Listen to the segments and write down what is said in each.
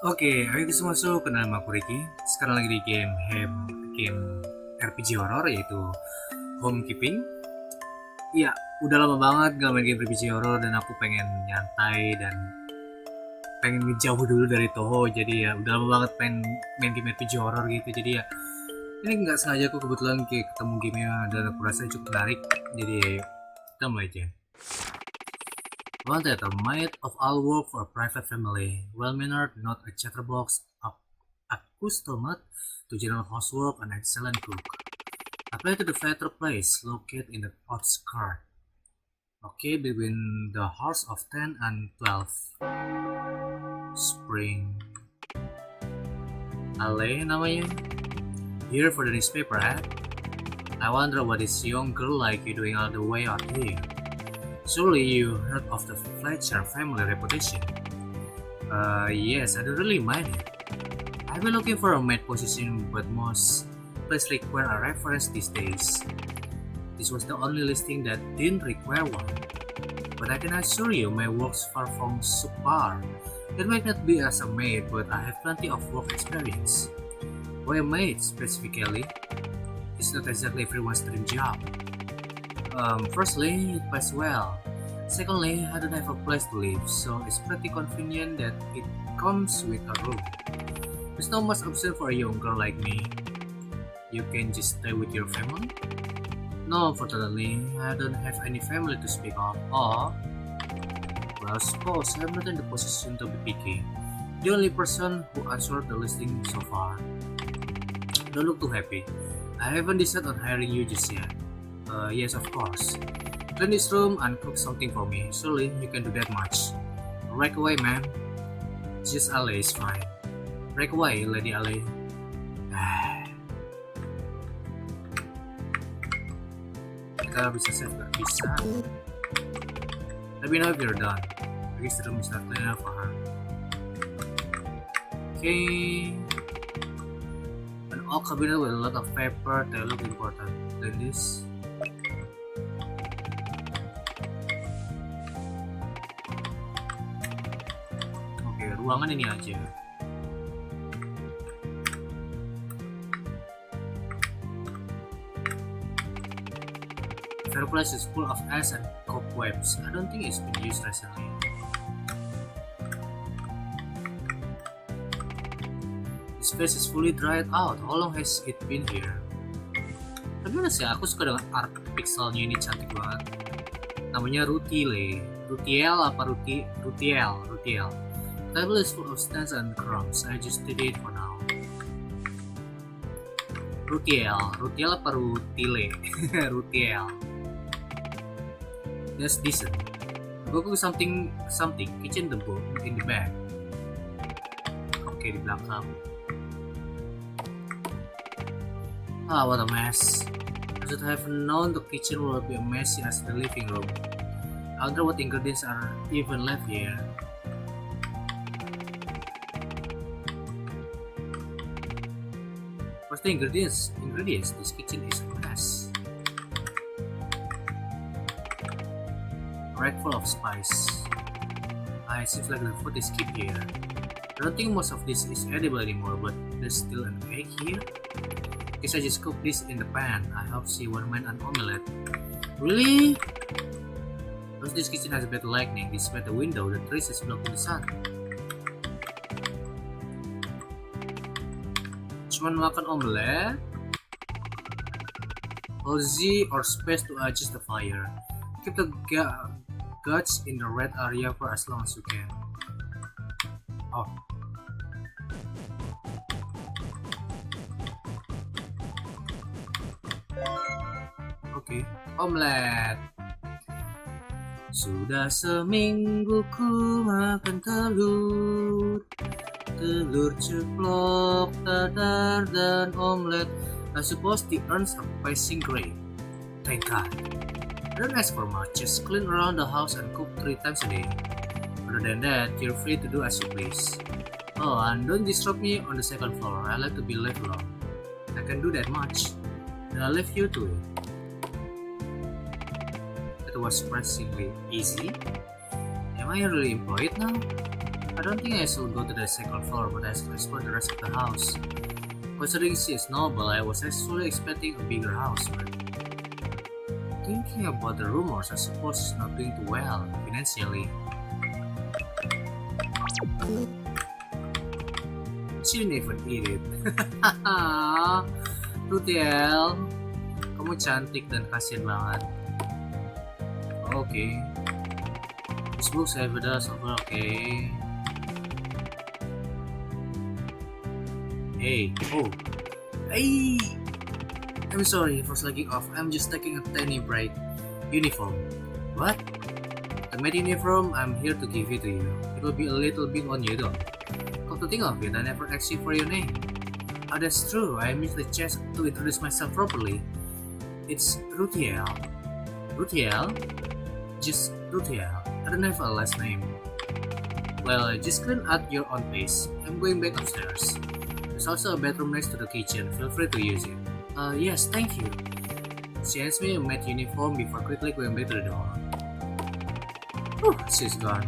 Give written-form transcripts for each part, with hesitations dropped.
Oke, ayo kita masuk ke nama aku Ricky. Sekarang lagi di game RPG horror yaitu Homekeeping. Iya, udah lama banget gak main game RPG horror dan aku pengen nyantai dan pengen ngejauh dulu dari Toho. Jadi ya udah lama banget pengen main game RPG horror gitu. Jadi ya ini nggak sengaja aku kebetulan kayak ketemu gamenya dan aku rasa cukup menarik. Jadi ya, yuk, kita mulai aja. Wanted, a maid of all work for a private family, well-mannered, not a chatterbox, accustomed to general housework, an excellent cook. Apply to the better place, located in the outskirts. Okay, between the hours of 10 and 12. Spring Alley namanya. Here for the newspaper ad. I wonder what this young girl like you doing all the way out here. Surely you heard of the Fletcher family reputation? Yes, I don't really mind it. I've been looking for a maid position, but most places require a reference these days. This was the only listing that didn't require one. But I can assure you my work's far from subpar. It might not be as a maid, but I have plenty of work experience. Why a maid specifically? It's not exactly everyone's dream job. Firstly, it pays well. Secondly, I don't have a place to live, so it's pretty convenient that it comes with a room. There's not much option for a young girl like me. You can just stay with your family? No, unfortunately, I don't have any family to speak of. Or, well, suppose I'm not in the position to be picky. The only person who answered the listing so far. Don't look too happy. I haven't decided on hiring you just yet. Yes, of course. Clean this room and cook something for me. Surely you can do that much. Right away, man. Just Ale is fine. Break away, Lady Ale. Kita bisa save nggak? Bisa. Let me know if you're done. I guess the room is not clean enough for her. Okay. An old cabinet with a lot of paper. They look important. Then this. Ruangan ini aja. Fireplace is full of ash and cobwebs. I don't think it's been used recently. This space is fully dried out. How long has it been here? Tapi mana sih, aku suka dengan art pixelnya, ini cantik banget. Namanya Rutiel. Rutiel. The table is full of stains and crumbs. I just did it for now. Rutiel apa Rutile? Rutiel. That's decent. Go cook something. Kitchen the book in the back. Oke, di belakang. What a mess. I should have known the kitchen would be as messy as the living room. I wonder what ingredients are even left here. What's the ingredients? This kitchen is a mess. A rack full of spice. It seems like the food is kept here. I don't think most of this is edible anymore, but there's still an egg here. Guess I just cook this in the pan. I hope she won't mind an omelette. Really? Because this kitchen has bad lighting. Despite the window, the trees is blocking the sun. Cuman makan omelet, cozy or space to adjust the fire. Keep the guts in the red area for as long as you can. Oh. Oke, omelet. Sudah seminggu ku makan telur ceplok, dadar, dan omelet. I suppose the earns are passing great. Thank God. I don't ask for much, just clean around the house and cook 3 times a day. Other than that, you're free to do as you please. Oh, and don't disturb me on the second floor. I like to be left alone. I can do that much. And I'll leave you to it. It was surprisingly easy. Am I really employed now? I don't think I should go to the second floor, but I should explore the rest of the house. Considering she is noble, I was actually expecting a bigger house, but thinking about the rumors, I suppose she's not doing too well financially. She didn't even eat it. Rutiel, kamu cantik dan kasihan banget. Oke. This looks evidence of okay. Hey, oh, hey! I'm sorry for slacking off. I'm just taking a tiny break. Uniform. What? The maid uniform, I'm here to give it to you. It will be a little bit on you though. Come to think of it, I never asked you for your name. Oh, that's true. I missed the chance to introduce myself properly. It's Rutiel. Rutiel? Just Rutiel. I don't have a last name. Well, just clean at your own pace. I'm going back upstairs. There's also a bedroom next to the kitchen. Feel free to use it. Yes, thank you. She hands me a maid uniform before quickly going back to the door. Whew, she's gone.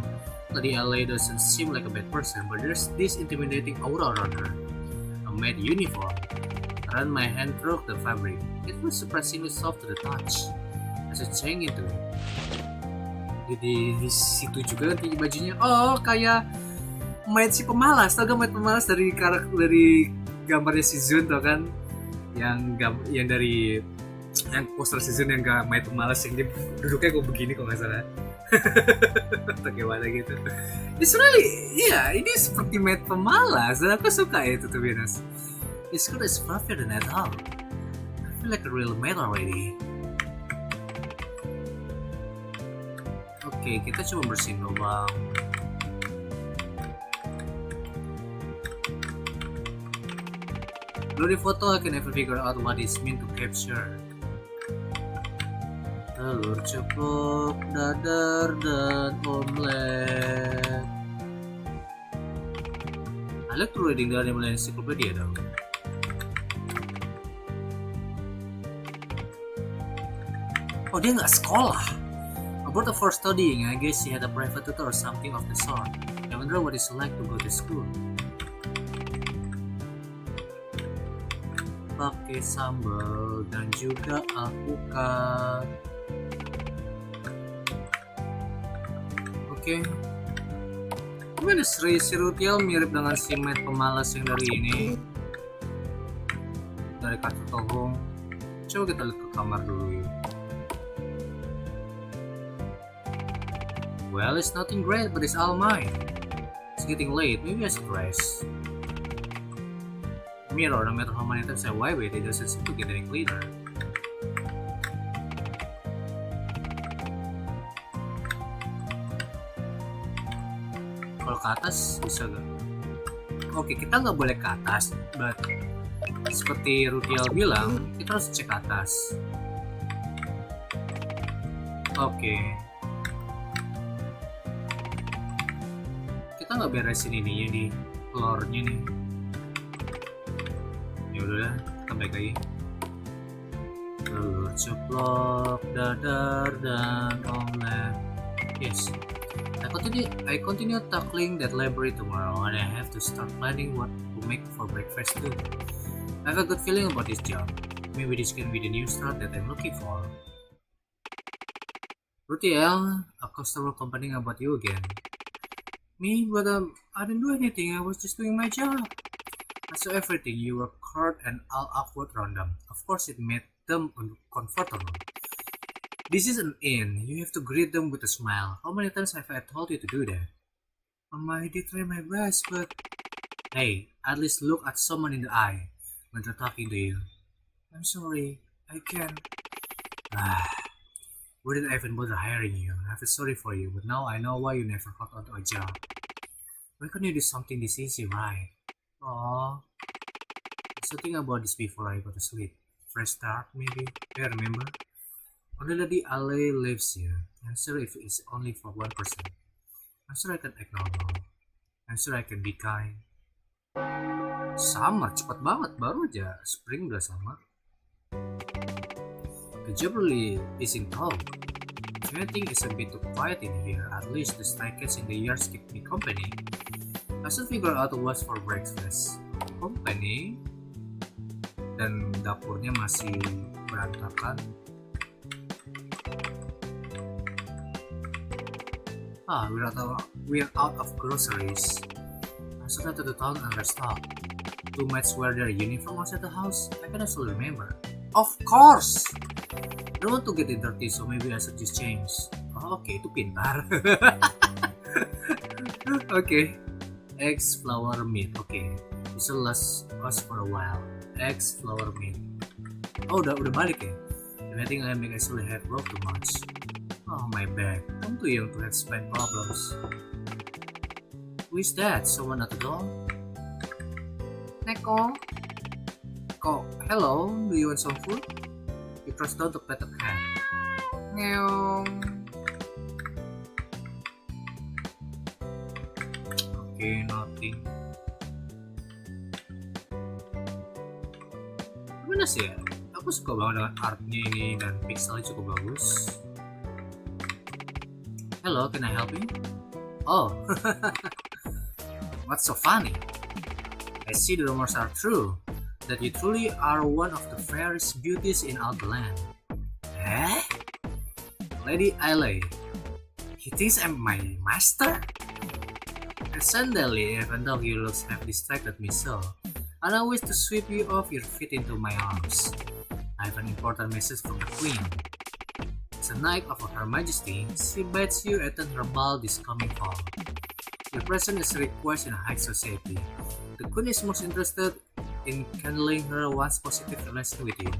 Lady LA doesn't seem like a bad person, but there's this intimidating aura around her. A maid uniform. I ran my hand through the fabric. It was surprisingly soft to the touch. As I changed into it. Di situ juga nanti bajunya. Oh, kayak maid si pemalas. Tau gak maid pemalas dari gambarnya si Zun tau kan? Yang dari yang poster si Zun yang gak maid pemalas yang dia duduknya kok begini kok nggak salah. Atau gimana gitu. It's really, ini seperti maid pemalas dan aku suka itu tuh Venus. It's good as fluffier than I thought. I feel like a real maid already. Oke, kita coba bersihin lubang. Dari foto, I can never figure out what it's meant to capture. Telur ceplok, dadar, dan omelet. I like to reading dari mulai encyclopedia dong. Oh, dia nggak sekolah. About for studying, I guess she had a private tutor or something of the sort. I wonder what it's like to go to school. Pakai sambal dan juga alpukat. Oke. Gimana si Rutiel mirip dengan si maid pemalas yang dari ini? Dari kartu tohong. Coba kita lihat ke kamar dulu ya. Well, it's nothing great, but it's all mine. It's getting late, maybe I should rest. Mirror, no matter how many times I wipe it, it doesn't seem to get any cleaner. Kalau ke atas, bisa gak? Oke, kita nggak boleh ke atas, but seperti Rutiel bilang, kita harus cek atas. Oke. Kita nggak beresin ininya di floornya nih. Ya udahlah, kita balik lagi. Telur ceplok, dadar, dan omelet. Yes. I continue tackling that library tomorrow, and I have to start planning what to make for breakfast too. I have a good feeling about this job. Maybe this can be the new start that I'm looking for. Rutiel, a customer complaining about you again. Me? But I didn't do anything. I was just doing my job. I saw everything. You were curt and all awkward around them. Of course, it made them uncomfortable. This is an inn. You have to greet them with a smile. How many times have I told you to do that? I did try my best, but... Hey, at least look at someone in the eye when they're talking to you. I'm sorry. I can't. Why did I even bother hiring you? I feel sorry for you, but now I know why you never got onto a job. Why can't you do something this easy, right? Aww. I was thinking about this before I go to sleep. Fresh start, maybe? I remember. Only Lady Ale lives here. I'm sure if it's only for one person. I'm sure I can act normal. I'm sure I can be kind. Summer, cepat banget. Baru aja spring udah summer. The job really isn't tough. Everything is a bit too quiet in here. At least the stray cats in the yards keep me company. I should figure out what's for breakfast. Company? Dan dapurnya masih berantakan. We're out of groceries. I should head to the town and restock. 2 mates wear their uniform outside the house. I can actually remember. Of course! I don't want to get it dirty, so maybe I should just change. Oh, oke, itu pintar. Oke. Eggs, flour, meat. Oke. This will last us for a while. Eggs, flour, meat. Oh, udah balik ya? I think I may actually have worked too much. Oh, my bad. I'm too young to have spine problems. Who is that? Someone at the door? Neko? Hello? Do you want some food? You press down to pet the cat. Meow. Okay, nothing. Gimana sih ya? Aku suka banget dengan artnya ini dan pixelnya cukup bagus. Hello, can I help you? Oh, what's so funny? I see the rumors are true, that you truly are one of the fairest beauties in all the land. Eh? Lady Ailey, he thinks I'm my master? Suddenly, even though your looks have distracted me so, and I wish to sweep you off your feet into my arms. I have an important message from the Queen. As a knight of Her Majesty, she bids you attend her ball this coming fall. Your presence is required in high society. The Queen is most interested in kindling her once positive relation with you.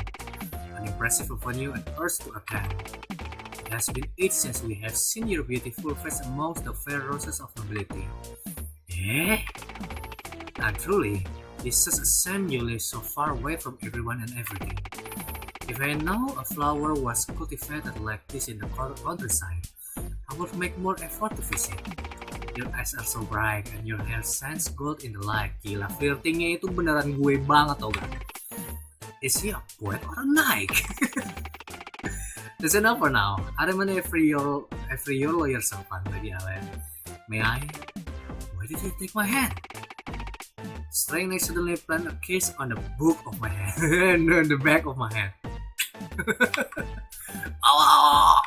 An impressive venue and urge to attend. It has been ages since we have seen your beautiful face amongst the fair roses of nobility. Eh? And truly, this is a shame you live so far away from everyone and everything. If I know a flower was cultivated like this in the countryside, I would make more effort to visit. Your eyes are so bright and your hair shines gold in the light. Gila, flirtingnya itu beneran gue banget tau gak? Is he a poet or a knight? That's enough for now. I'm an every your lawyer servant, Lady Ailey. May I? Why did you take my hand? Strang suddenly planted a kiss on the book of my hand, on the back of my hand. Oh!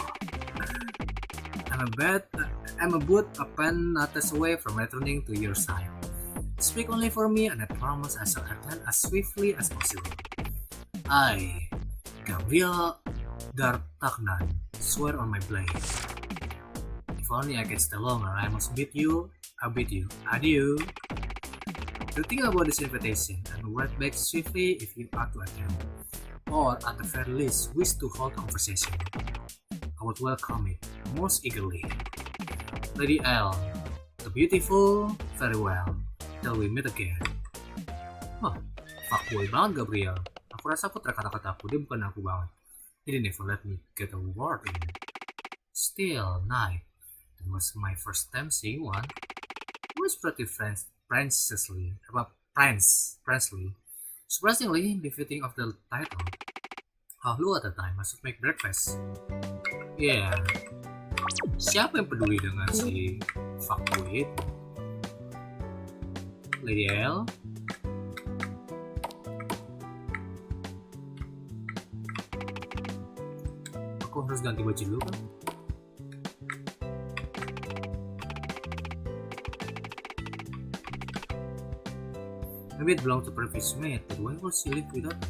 I'm a boot a pen notice away from returning to your side. Speak only for me, and I promise I shall attend as swiftly as possible. I, Gabriel D'Artagnan, swear on my blade. If only I can stay longer, I must bid you. I'll bid you. Adieu. To think about this invitation and write back swiftly if you are to attend, or at the very least wish to hold conversation. I would welcome it most eagerly. Lady L, the beautiful, very well. Till we meet again. Wah, fuckboy banget Gabriel. Aku rasa aku track kata-kata aku, dia bukan aku banget. He didn't even let me get a word in. Still, night. That was my first time seeing one. It was pretty princely. Surprisingly, befitting of the title. Look at the time, I should make breakfast. Yeah. Siapa yang peduli dengan si fuckboy itu? Lady L? Aku harus ganti baju dulu kan? Maybe it belongs to previous mate, but why will she live without?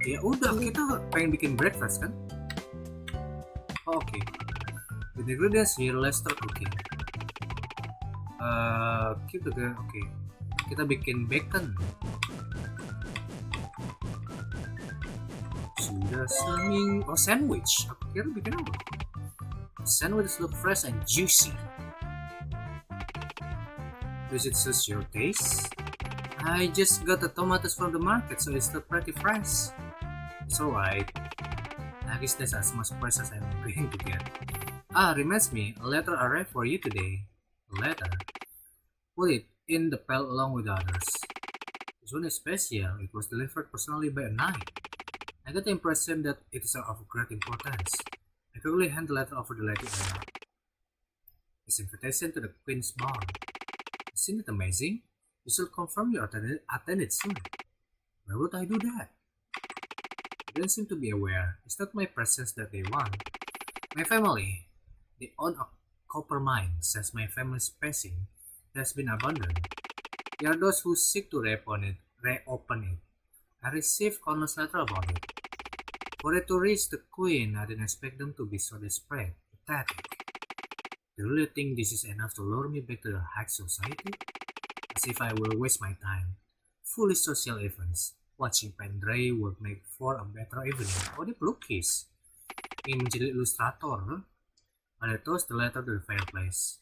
Ya udah, kita pengen bikin breakfast kan? Oh, oke. With the ingredients here, let's start cooking. Kita bikin bacon. Sudah sandwich. Aku kira bikin apa? Sandwich look fresh and juicy. Does it suit your taste? I just got the tomatoes from the market, so it's still pretty fresh. It's alright. I guess that's as much fresh as I'm going to get. Reminds me, a letter arrived for you today. A letter? Put it in the pail along with the others. This one is special. It was delivered personally by a knight. I got the impression that it is of great importance. I quickly hand the letter over to Lady Anna. His invitation to the Queen's Ball. Isn't it amazing? You should confirm you attended soon. Why would I do that? I didn't seem to be aware. It's not my presence that they want. My family. They own a copper mine. Since my family's passing, it has been abandoned. There are those who seek to reopen it. I received countless letters about it. For it to reach the Queen, I didn't expect them to be so desperate. Pathetic. They really think this is enough to lure me back to the high society? As if I will waste my time. Foolish social events. Watching Pendray would make for a better evening. Oh, dia pelukis. Ingin menjadi ilustrator. I tossed the letter to the fireplace.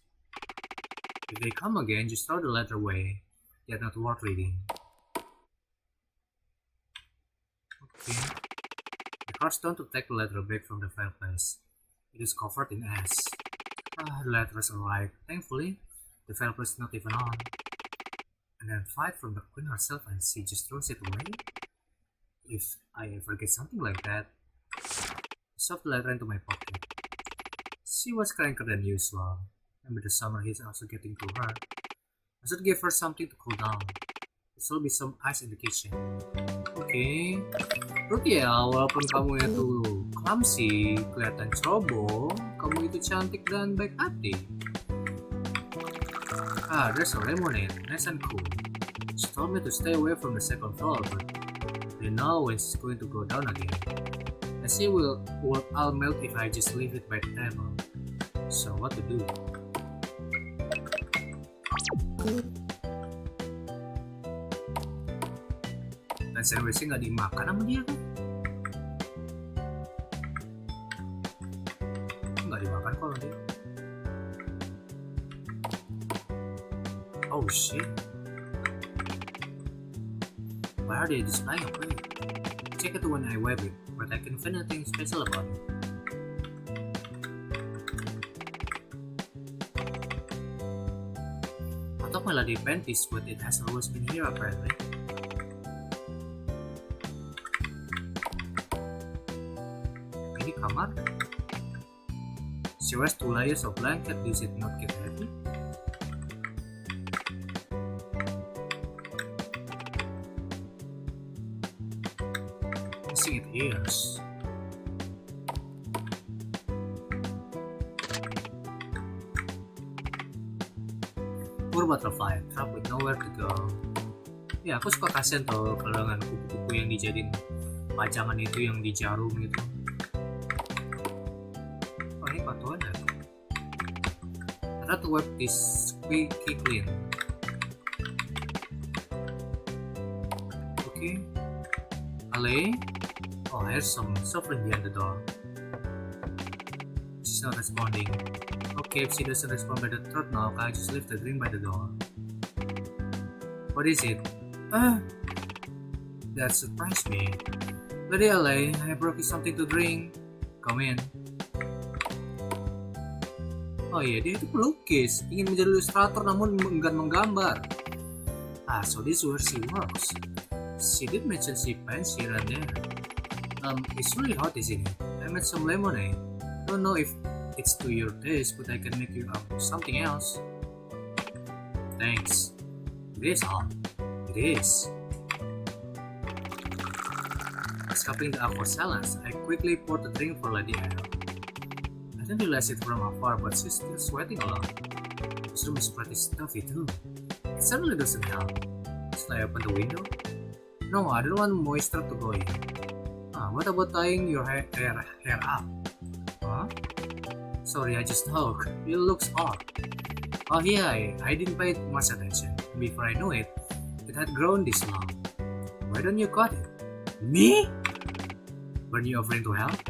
If they come again, just throw the letter away. They are not worth reading. Okay. I crouched down to take the letter back from the fireplace. It is covered in ash. The letters arrived. Thankfully, the fireplace is not even on. And then fight from the Queen herself and she just throws it away? If I ever get something like that. I shoved the letter into my pocket. She was crankier than usual. Maybe the summer heat is also getting to her. I should give her something to cool down. There should be some ice in the kitchen. Oke. Berarti ya, walaupun kamu itu clumsy, kelihatan ceroboh, kamu itu cantik dan baik hati. There's a lemonade, nice and cool. She told me to stay away from the second floor, but they know when it's going to go down again. I see I'll melt if I just leave it by the table. So what to do? Dan sandwichnya nggak dimakan sama dia kan? Nggak dimakan kok dia. Oh shit. Why are they displaying a plate? Check it when I web it, but I can find nothing special about it. I thought my lady panties, but it has always been here apparently. Ini kamar. She wears 2 layers of blanket. Does it not get heavy? It is. Poor butterfly, trapped with nowhere to go. Ya, aku suka kasihan tuh kalau dengan kupu-kupu yang dijadiin pajangan itu yang di jarum gitu. Oh, ini patuan ya? I tried to wipe this squeaky clean. Okay. Ale? Oh, here's some suffering behind the door. She's not responding. Okay, if she doesn't respond by the third knock, I just leave the drink by the door. What is it? That surprised me. Lady LA, I brought you something to drink. Come in. Oh iya, dia itu pelukis. Ingin menjadi ilustrator namun enggan menggambar. So this is where she works. She did mention she paints here and there. It's really hot, isn't it? I made some lemonade. Don't know if it's to your taste, but I can make you up something else. Thanks. It is hot. It is. Escaping the awkward silence, I quickly poured the drink for Lady Anna. I didn't realize it from afar, but she's still sweating a lot. This room is pretty stuffy too. It certainly doesn't help. Should I open the window? No, I don't want moisture to go in. What about tying your hair up? Huh? Sorry, I just talk. It looks odd. Oh yeah, I didn't pay much attention. Before I knew it, it had grown this long. Why don't you cut it? Me? Were you offering to help?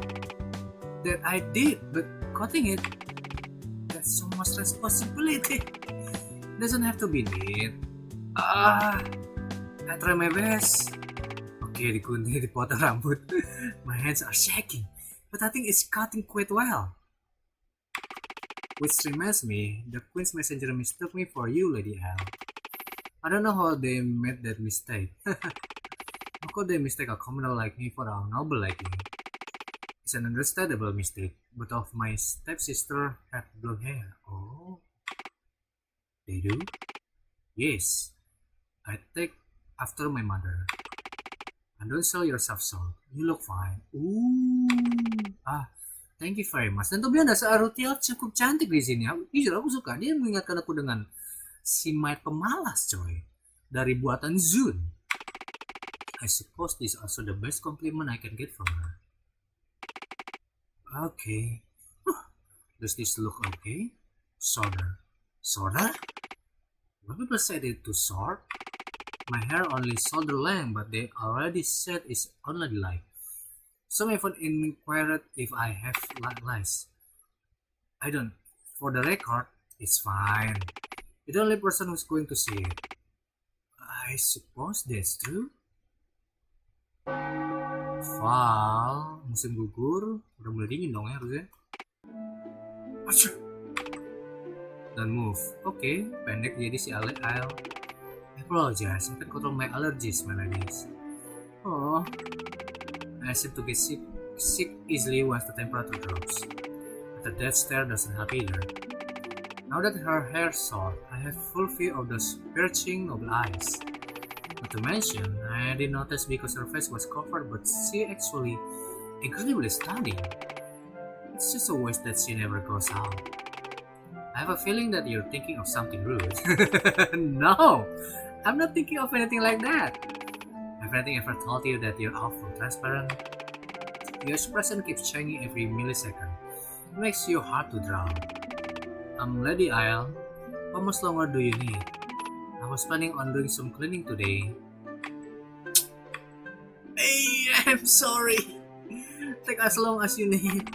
That I did, but cutting it, that's so much responsibility. It doesn't have to be neat. I try my best. Okay, digunting, dipotong rambut. My hands are shaking, but I think it's cutting quite well. Which reminds me, the Queen's messenger mistook me for you, Lady L. I don't know how they made that mistake. How could they mistake a criminal like me for a noble like you? It's an understandable mistake, but of my stepsister had blonde hair. Oh, they do? Yes, I take after my mother. And don't sell yourself short. You look fine. Ooh. Thank you very much. Dan to be honest, Rutiel cukup cantik di sini. Jujur aku suka. Dia mengingatkan aku dengan si Maid Pemalas, coy. Dari buatan Zune. I suppose this is also the best compliment I can get from her. Okay. Does this look okay? Sorta. Sorta? When people said it too short, my hair only shoulder length, but they already said it's only light. Some even inquired if I have lice. I don't. For the record, it's fine. You're the only person who's going to see it. I suppose that's true. Val, musim gugur, udah mulai dingin dong ya harusnya. Acuh. Dan move. Oke, pendek jadi si Aile. I apologize, I can control my allergies, my ladies. Oh, I seem to get sick easily once the temperature drops. But the death stare doesn't help either. Now that her hair's short, I have full view of those piercing noble eyes. Not to mention, I didn't notice because her face was covered, but she actually incredibly stunning. It's just a waste that she never goes out. I have a feeling that you're thinking of something rude. No, I'm not thinking of anything like that. Have anything ever told you that you're awful transparent? Your expression keeps changing every millisecond. It makes you hard to draw. Lady Isle, how much longer do you need? I was planning on doing some cleaning today. Hey, I'm sorry. Take as long as you need.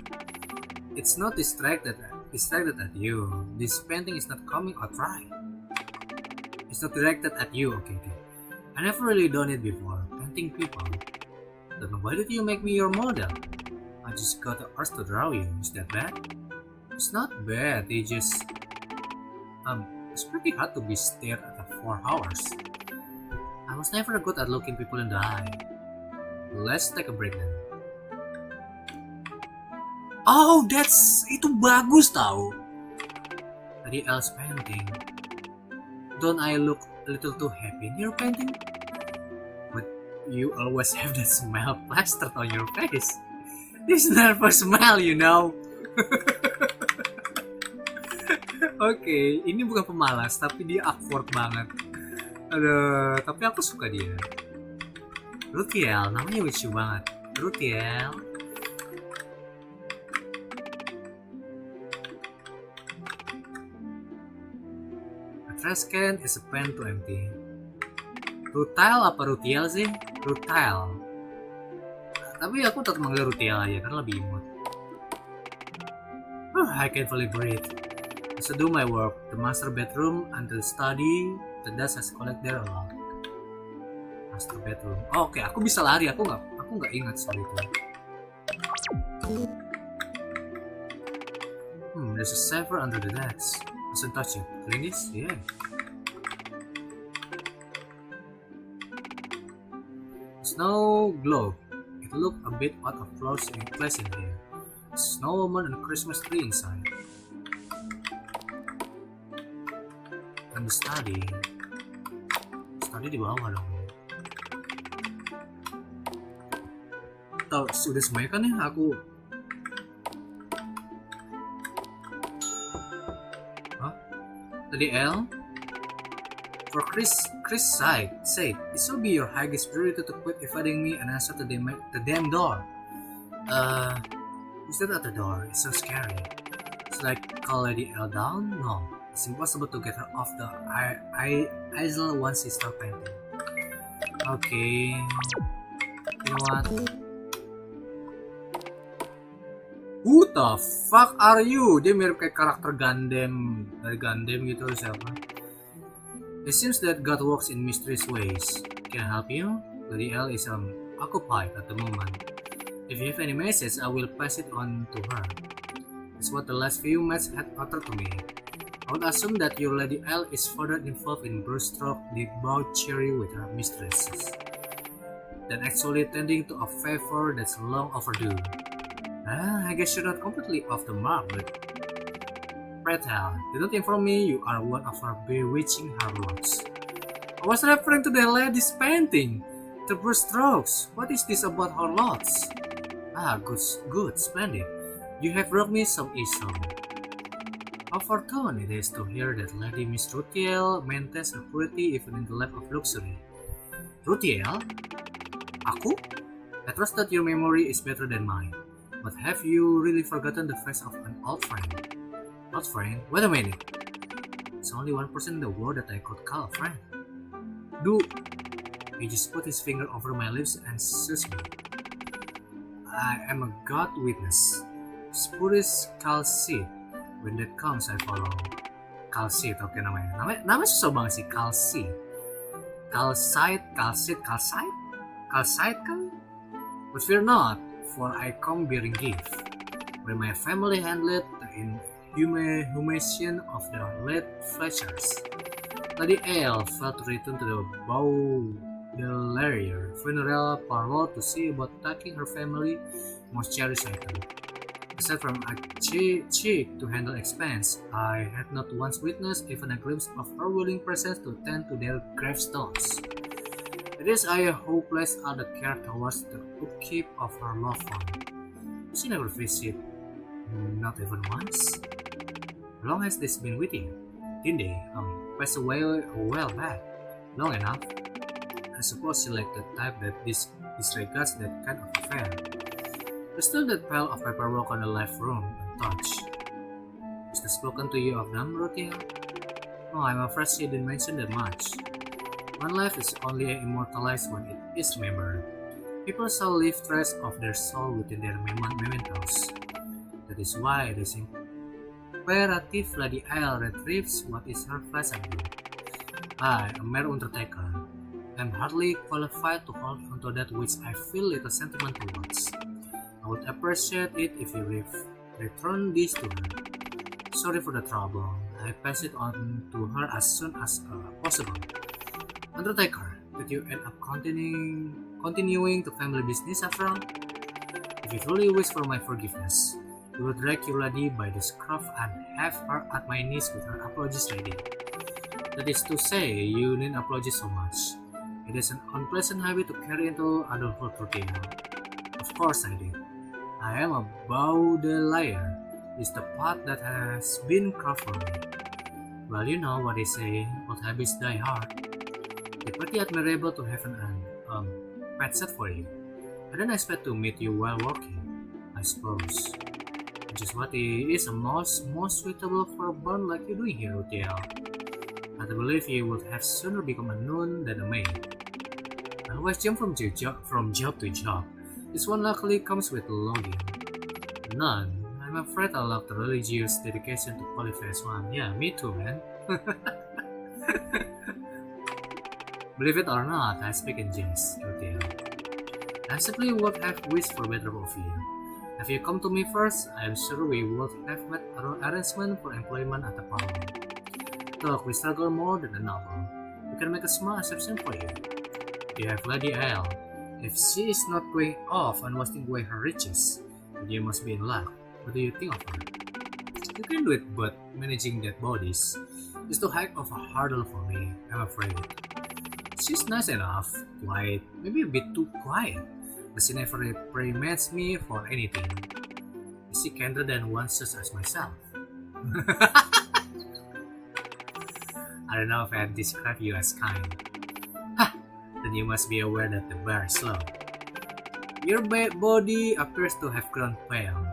It's not distracted at you. This painting is not coming out right. It's not directed at you. Okay. I never really done it before, painting people. Then why did you make me your model? I just got the urge to draw you. Is that bad? It's not bad. It's pretty hard to be stared at for hours. I was never good at looking people in the eye. Let's take a break then. Oh, itu bagus tau. Tadi Elle's painting. Don't I look a little too happy in your painting? But you always have that smile plastered on your face. This nervous smile, you know. Oke, ini bukan pemalas, tapi dia awkward banget. Aduh, tapi aku suka dia. Rutiel, namanya lucu banget. Rutiel. A trash can is a pen to empty. Rutiel apa Rutiel sih? Rutiel. Tapi aku tetap manggil Rutiel aja, karena lebih imut. I can't fully breathe. To do my work, the master bedroom and the study, the dust has collected there a lot. Master bedroom. Oh, oke, aku bisa lari. Aku nggak ingat soal itu. There's a saver under the desk. Doesn't touch it. Clean this? Yeah. Snow globe. It looked a bit out of place in here. Snow woman and a Christmas tree inside. And the study di bawah dong. Sudah semuanya kan ya aku. Tadi L. For Chris said, this will be your highest priority to quit evading me and answer the damn door. Who's that at the door? It's so scary. Should I call Lady L down? No. It's impossible to get her off the easel once she starts painting. Okay. You know what? Who the fuck are you? Dia mirip kayak karakter Gundam dari Gundam gitu, siapa? It seems that God works in mysterious ways. Can I help you? Lady L is occupied at the moment. If you have any message, I will pass it on to her. That's what the last few mates had uttered to me. I would assume that your Lady L is further involved in brushstroke debauchery with her mistresses. than actually tending to a favor that's long overdue. I guess you're not completely off the mark, but Pretel, did not inform me you are one of our bewitching harlots. I was referring to the lady's painting. The brushstrokes. What is this about harlots? Good, splendid. You have brought me some issue. How fortunate it is to hear that Lady Miss Rutiel maintains her purity even in the lap of luxury. Rutiel? Aku? I trust that your memory is better than mine. But have you really forgotten the face of an old friend? Old friend? Wait a minute. It's only one person in the world that I could call a friend. He just put his finger over my lips and says me. I am a God witness. Spurious Calcid. When that comes, I follow. Calcid, oke namanya. Namanya susah banget sih, Calcid. Calcite kan? But fear not, for I come bearing gift. When my family handled the inhumation of the late Fletchers, Lady Ale felt to return to the Baudelaire funeral parlor to see about taking her family most cherished item. Aside from a chick to handle expense, I had not once witnessed even a glimpse of her willing presence to tend to their gravestones. It is I who placed all the care towards the upkeep of her loved one. She never visit, not even once. How long has this been with you? Didn't they? Passed away a while back. Long enough. I suppose you like the type that disregards that kind of affair. There's still that pile of paperwork on the left room, untouched. Is there spoken to you of them, Rutiel? No, I'm afraid she didn't mention that much. One life is only immortalized when it is remembered. People shall leave trace of their soul within their mementos. That is why it is imperative Lady Ale retrieves what is her flesh and blood. I, a mere undertaker, am hardly qualified to hold onto that which I feel little sentiment towards. I would appreciate it if you return this to her. Sorry for the trouble. I pass it on to her as soon as possible. Undertaker, did you end up continuing the family business after all? If you truly wish for my forgiveness, I will drag your lady by the scruff and have her at my knees with her apologies ready. That is to say, you need apologies so much. It is an unpleasant habit to carry into adulthood, Rutiel. Of course I did. I am a Baudelaire. It's the path that has been carved for me. Well, you know what they say, old habits die hard. It's pretty admirable to have an pet set for you. I don't expect to meet you while walking, I suppose. Just what is most suitable for a bond like you doing here, Rutiel. I believe you would have sooner become a nun than a maid. I always jump from job to job. This one luckily comes with logging. None. I'm afraid I lack the religious dedication to qualify as one. Yeah, me too, man. Believe it or not, I speak in jest, Rutiel. I simply would have wished for better of you. Have you come to me first, I am sure we would have made arrangement for employment at the parlor. Look, we struggle more than a novel. We can make a small exception for you. You have Lady Ale. If she is not going off and wasting away her riches, then you must be in luck. What do you think of her? You can do it, but managing dead bodies is too high of a hurdle for me, I'm afraid. She's nice enough, quiet, maybe a bit too quiet, but she never reprimands me for anything. Is she kinder than one such as myself? I don't know if I describe you as kind. Ha! Then you must be aware that the bar is low. Your body appears to have grown pale,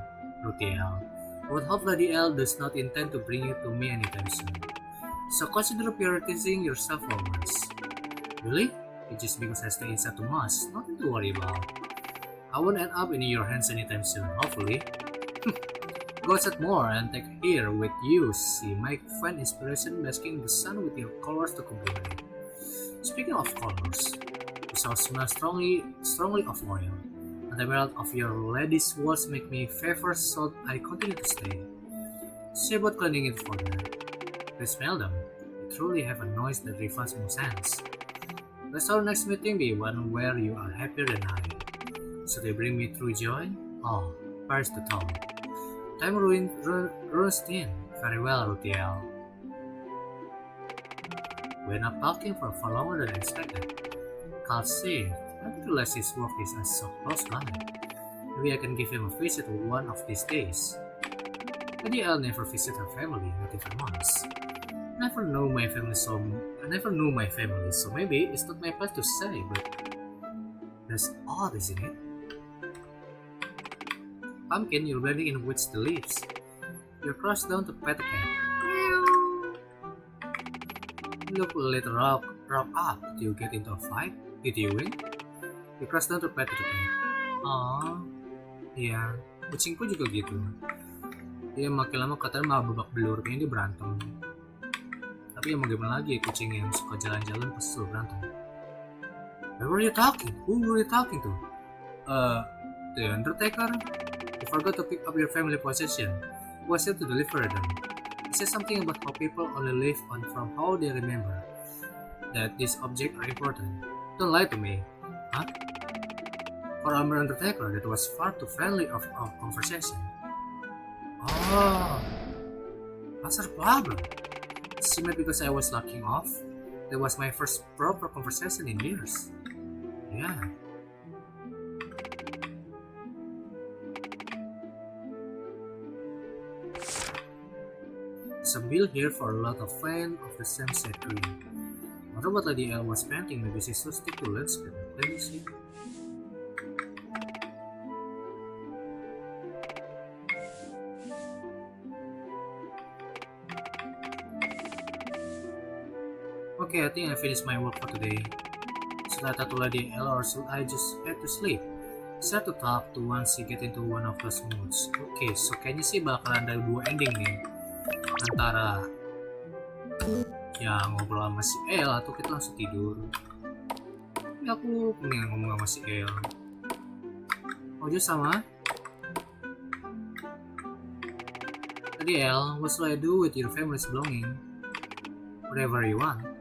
Rutiel. I would hope Lady Ale does not intend to bring you to me anytime soon. So consider prioritizing yourself for once. Really? It's just because I stay inside too much, nothing to worry about. I won't end up in your hands anytime soon, hopefully. Go outside more and take here with you. See, might find inspiration basking the sun with your colors to compliment it. Speaking of colors, you shall smell strongly of oil, and the melt of your lady's words make me favor, so I continue to stay. See about cleaning it further. Please smell them. They truly have a noise that reveals more sense. Let our next meeting be one where you are happier than I. So they bring me through joy? Oh, where's the tone? Time ruins thin. Very well, Rutiel. We end up talking for far longer than expected. Can't see it. I didn't realize his work is so close by. Maybe I can give him a visit one of these days. Maybe I'll never visit her family, not even once. I never knew my family, so maybe it's not my place to say, but that's odd, isn't it? Pumpkin, you're blending in with the leaves. You're crossed down to pet a cat. You look a little rock up. Did you get into a fight? Did you win? You crossed down to pet a cat. Aww. Iya, kucingku juga gitu. Dia makin lama katanya malah babak belur, kayaknya dia berantem. Tapi ya mau gimana lagi, kucing yang suka jalan-jalan pasti selalu berantem. Where were you talking? Who were you talking to? The Undertaker? You forgot to pick up your family possession. Who was here to deliver them? He said something about how people only live on from how they remember. That these objects are important. Don't lie to me. Huh? For our Undertaker, that was far too friendly of conversation. Oh, what's her problem? She mad because I was locking off? That was my first proper conversation in years. Yeah. There's a bill here for a lot of fans of the same set green. What about Lady L was painting? Maybe she's so stick to landscape. Let me see. Okay, I think I finished my work for today. Should I talk to Lady L or should I just head to sleep? Start to talk to once you get into one of those moods. Okay, so kayaknya sih bakalan ada dua ending nih. Antara ya ngobrol sama si El atau kita langsung tidur. Ya aku mendingan ngomong sama si El. Oh just sama. Tadi El, what should I do with your family's belonging? Whatever you want.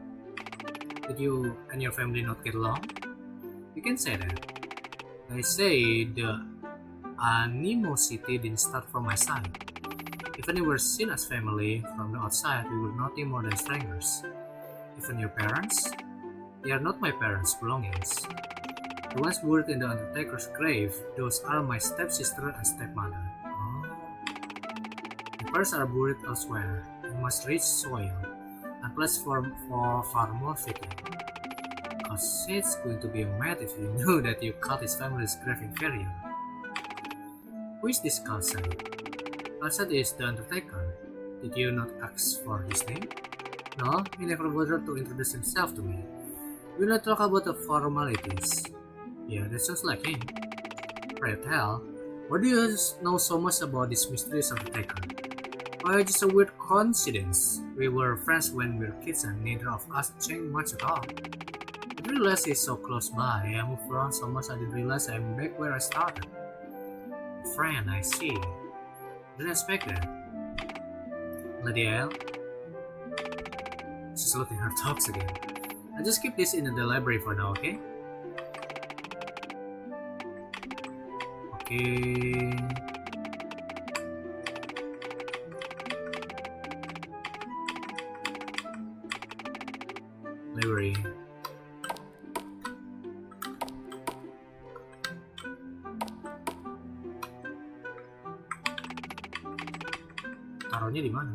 Did you and your family not get along? You can say that. I say the animosity didn't start from my side. Even if we're seen as family from the outside, we were nothing more than strangers. Even your parents? They are not my parents' belongings. The ones buried in the Undertaker's grave, those are my stepsister and stepmother. Oh. The parents are buried elsewhere, in much rich soil, and placed for far more fitting. Cause it's going to be mad if you knew that you cut his family's grave inferior. Who is this Kalsad? Kalsad is the Undertaker. Did you not ask for his name? No, he never bothered to introduce himself to me. We not talk about the formalities. Yeah, that sounds like him. Pray tell, what do you know so much about this mysterious Undertaker? Why, just a weird coincidence. We were friends when we were kids and neither of us changed much at all. I didn't realize he's so close by. I moved around so much I didn't realize I'm back where I started. Friend, I see. Didn't expect that. Lady L? She's looking her talks again. I'll just keep this in the library for now, okay? Okay. Library. Taruhnya di mana?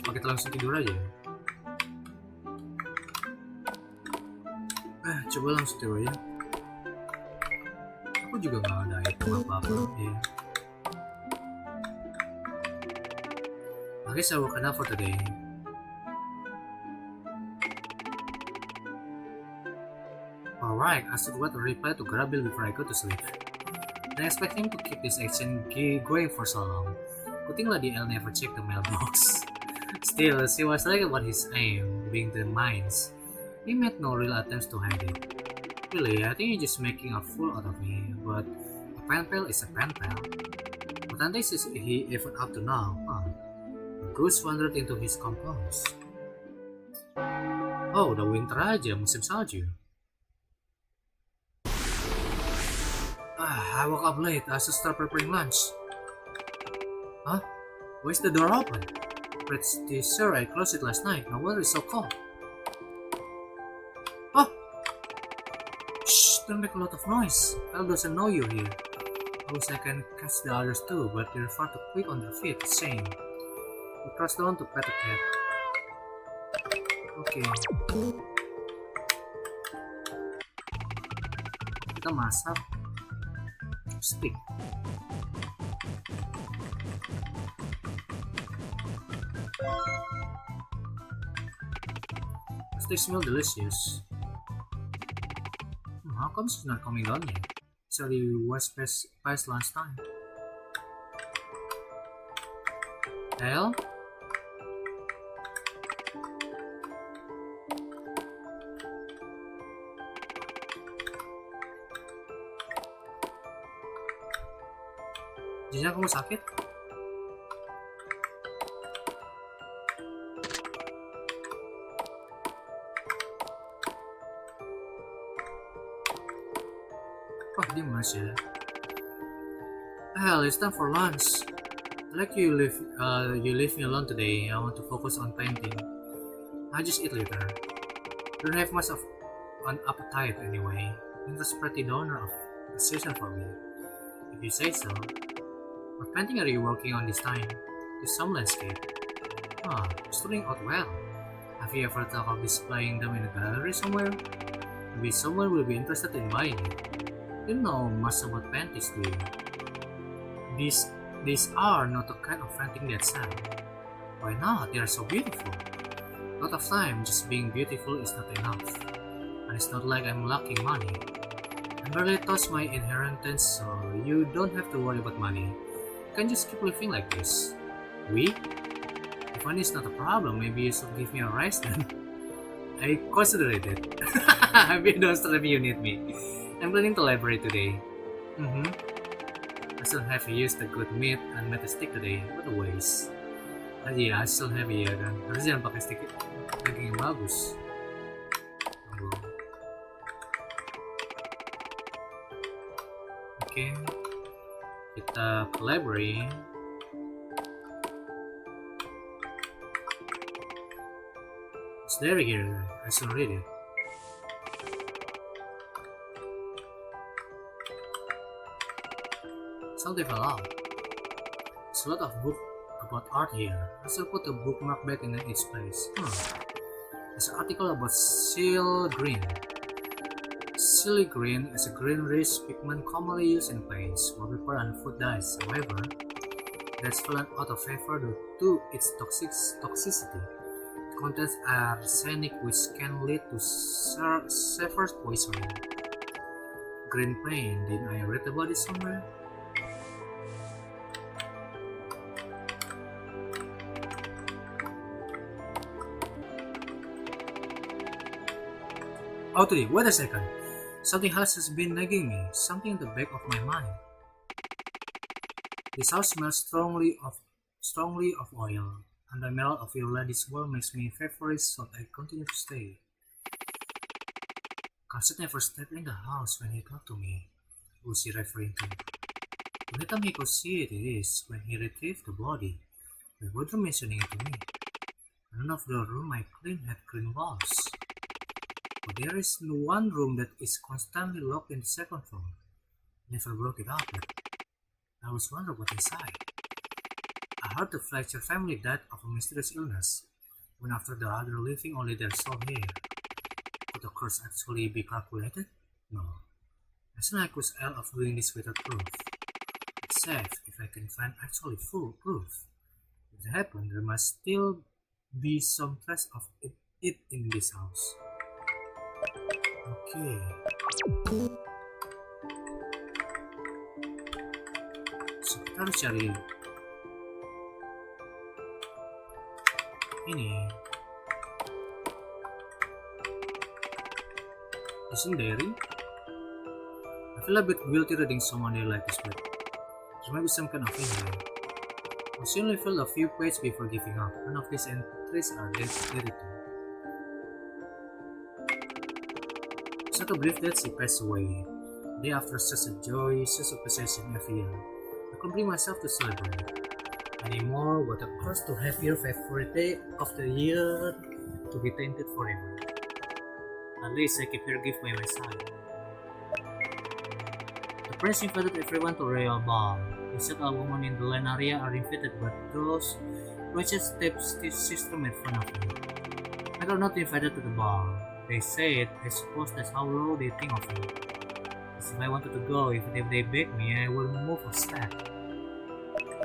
Apa kita langsung tidur aja? Coba langsung tidur aja. Aku juga nggak ada item apa-apa. Ya. I guess I work enough for today. Alright, I should write a reply to Grabil before I go to sleep. I expect him to keep this action going for so long. Good thing Lady L never checked the mailbox. Still, she was right about his aim, being the mines. He made no real attempts to hide it. Really, I think he's just making a fool out of me, but a pen pal is a pen pal. What authentic is he even up to now? Huh? A goose wandered into his compounds. Oh, udah winter aja, musim salju. I woke up late. I should start preparing lunch. Huh? Why is the door open? Pretty sure I closed it last night. No wonder it's so cold. Oh! Shh! Don't make a lot of noise. Elle doesn't know you're here. I wish I can catch the others too, but they're far too quick on their feet. Shame. We crossed down to pet a cat. Okay. Kita masak steak. Steak smells delicious. How come she's not coming down yet? It's already past lunchtime. Elle? Jangan kamu sakit? Oh, dia masih. Hell, it's time for lunch. Like you leave me alone today. I want to focus on painting. I just eat later. Don't have much of an appetite anyway. Winter's pretty downer of a season for me, if you say so. What painting are you working on this time? It's some landscape. It's turning out well. Have you ever thought of displaying them in a gallery somewhere? Maybe someone will be interested in buying it. You know much about paintings, do you? These are not the kind of painting that sell. Why not? They are so beautiful. A lot of time, just being beautiful is not enough. And it's not like I'm lacking money. I barely touch my inheritance, so you don't have to worry about money. You can just keep living like this. If money is not a problem, maybe you should give me a raise then. I considered it. Maybe don't start if you need me. I'm planning to library today. I still have used the good meat and made a stick today. What a waste. Iya, I still have ya kan. Harusnya jangan pakai stick daging yang bagus. Oke. Kita ke library. It's there here. I should read it. Something fell out. There's a lot of book about art here. I should put the bookmark back in its place. There's an article about seal green. Silly green is a green-rich pigment commonly used in paints, wallpaper, and food dyes. However, it has fallen out of favor due to its toxicity. It contains arsenic, which can lead to severe poisoning. Green paint, didn't I read about it somewhere? Oh, today, wait a second. Something else has been nagging me. Something in the back of my mind. This house smells strongly of oil, and the smell of your lady's well makes me favorite, so I continue to stay. Kasset never stepped in the house when he talked to me. Who is he referring to? The only time he could see it is when he retrieved the body, without mentioning it to me. None of the room I cleaned had green walls. But there is one room that is constantly locked in the second floor. Never broke it up, but I was wondering what's inside. I heard the Fletcher family died of a mysterious illness, when after the other leaving only their sole hair. Could the curse actually be calculated? No. I should accuse Elle of doing this without proof. Except if I can find actually full proof. If it happened, there must still be some trace of it in this house. Okay. So kita harus cari ini. Isn't dairy? I feel a bit guilty reading someone there like this, but There might be some kind of injury. She only filled a few pages before giving up. None of these entries are dated too. It's hard to believe that she passed away. The day after such a joyous possession every year. I couldn't bring myself to celebrate anymore, but of course to have your favorite day of the year to be tainted forever. At least I keep your gift by my side. The prince invited everyone to royal ball. Instead, all women in the land area are invited, but those wretched sister made fun of me. I got not invited to the ball. They said, I suppose that's how low they think of me. As if I wanted to go, even if they begged me, I would move a step.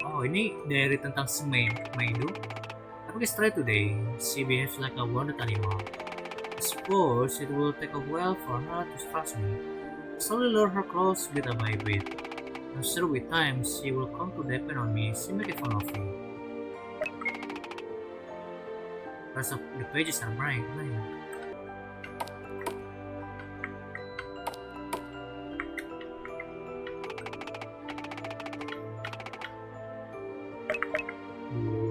Oh, ini diary tentang si Maido. I took a try today. She behaves like a wounded animal. I suppose it will take a while for her to trust me. I slowly lower her clothes bit by bit. I'm sure with time she will come to depend on me. She make fun of me. The rest of the pages are blank.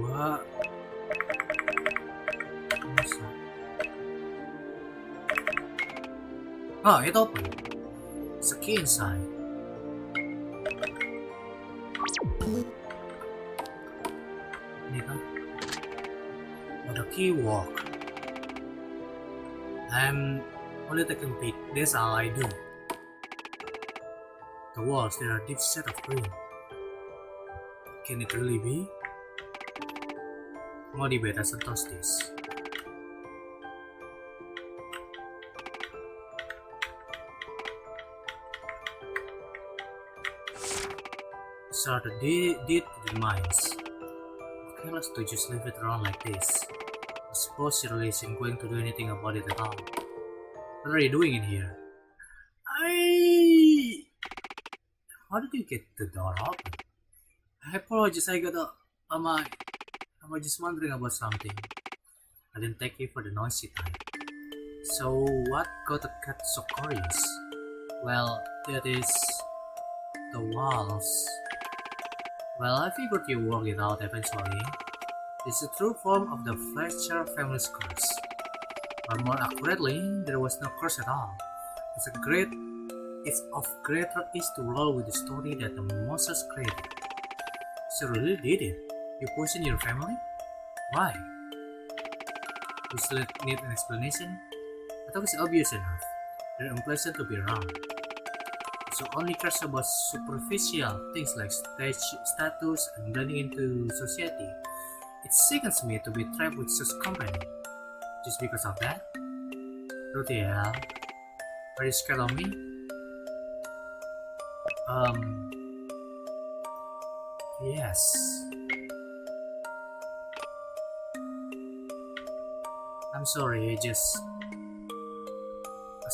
What? Ah, it opened. It's a key inside. Dito. Oh, the key walk. I'm only taking a peek. That's all I do. The walls, they are a deep set of green. Can it really be? Mau di beta sentuh this. So the deed to the mines. Okay, let's just leave it around like this. I suppose she really isn't going to do anything about it at all. What are you doing in here? How did you get the door open? I apologize, am I just wondering about something. I didn't take you for the noisy type. So what got the cat so curious? Well, that is the walls. Well, I figured you worked it out eventually. It's a true form of the Fletcher family's curse. Or more accurately, there was no curse at all. It's of greater ease to roll with the story that the monsters created. So really did it? You poisoned your family? Why? You still need an explanation? I thought it's obvious enough. They're unpleasant to be around. So only cares about superficial things like status and blending into society. It sickens me to be trapped with such company. Just because of that? Ruthiel, are you scared of me? Yes. I'm sorry, as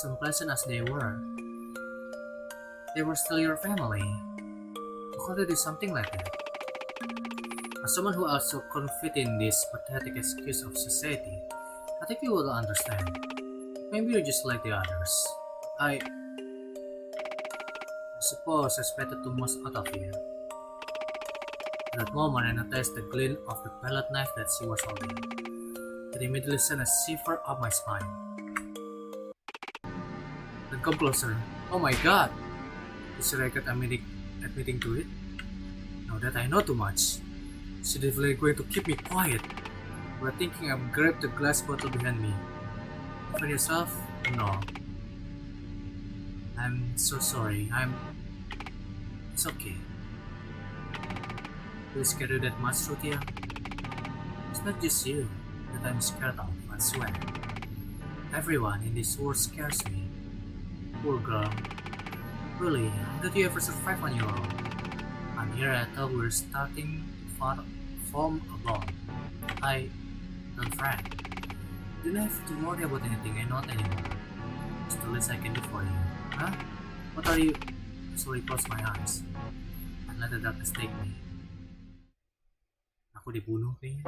unpleasant as they were still your family. How could they do something like that? As someone who also confided in this pathetic excuse of society, I think you will understand. Maybe you're just like the others. I suppose I expected too much out of you. At that moment, I noticed the glint of the palette knife that she was holding. It immediately sent a shiver up my spine. Then come closer. Oh my god! Is she regret admitting to it? Now that I know too much, she's definitely going to keep me quiet. But thinking I've grabbed the glass bottle behind me. For yourself? No. I'm so sorry. It's okay. Will it scare you that much, Rutia? It's not just you that I'm scared of, I swear. Everyone in this world scares me. Poor girl. Really, how did you ever survive on your own? I'm here, I thought we were starting to form a bond. Don't fret. You don't have to worry about anything, and not anymore. It's the least I can do for you. Huh? What are you? I slowly close my eyes and let the darkness take me. Aku dibunuh kayaknya.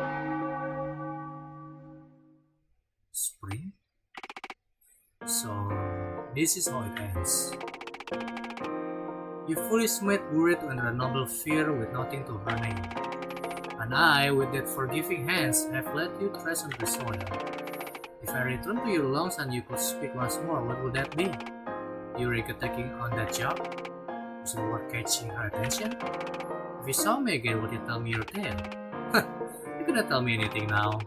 Spring? So, this is how it ends. You foolish maid buried under a noble fear with nothing to her name. And I, with that forgiving hands, have let you tread on the soil. If I return to your lungs and you could speak once more, what would that be? Eureka taking on that job? Is it worth catching her attention? If you saw me again, would you tell me your tale? You cannot tell me anything now.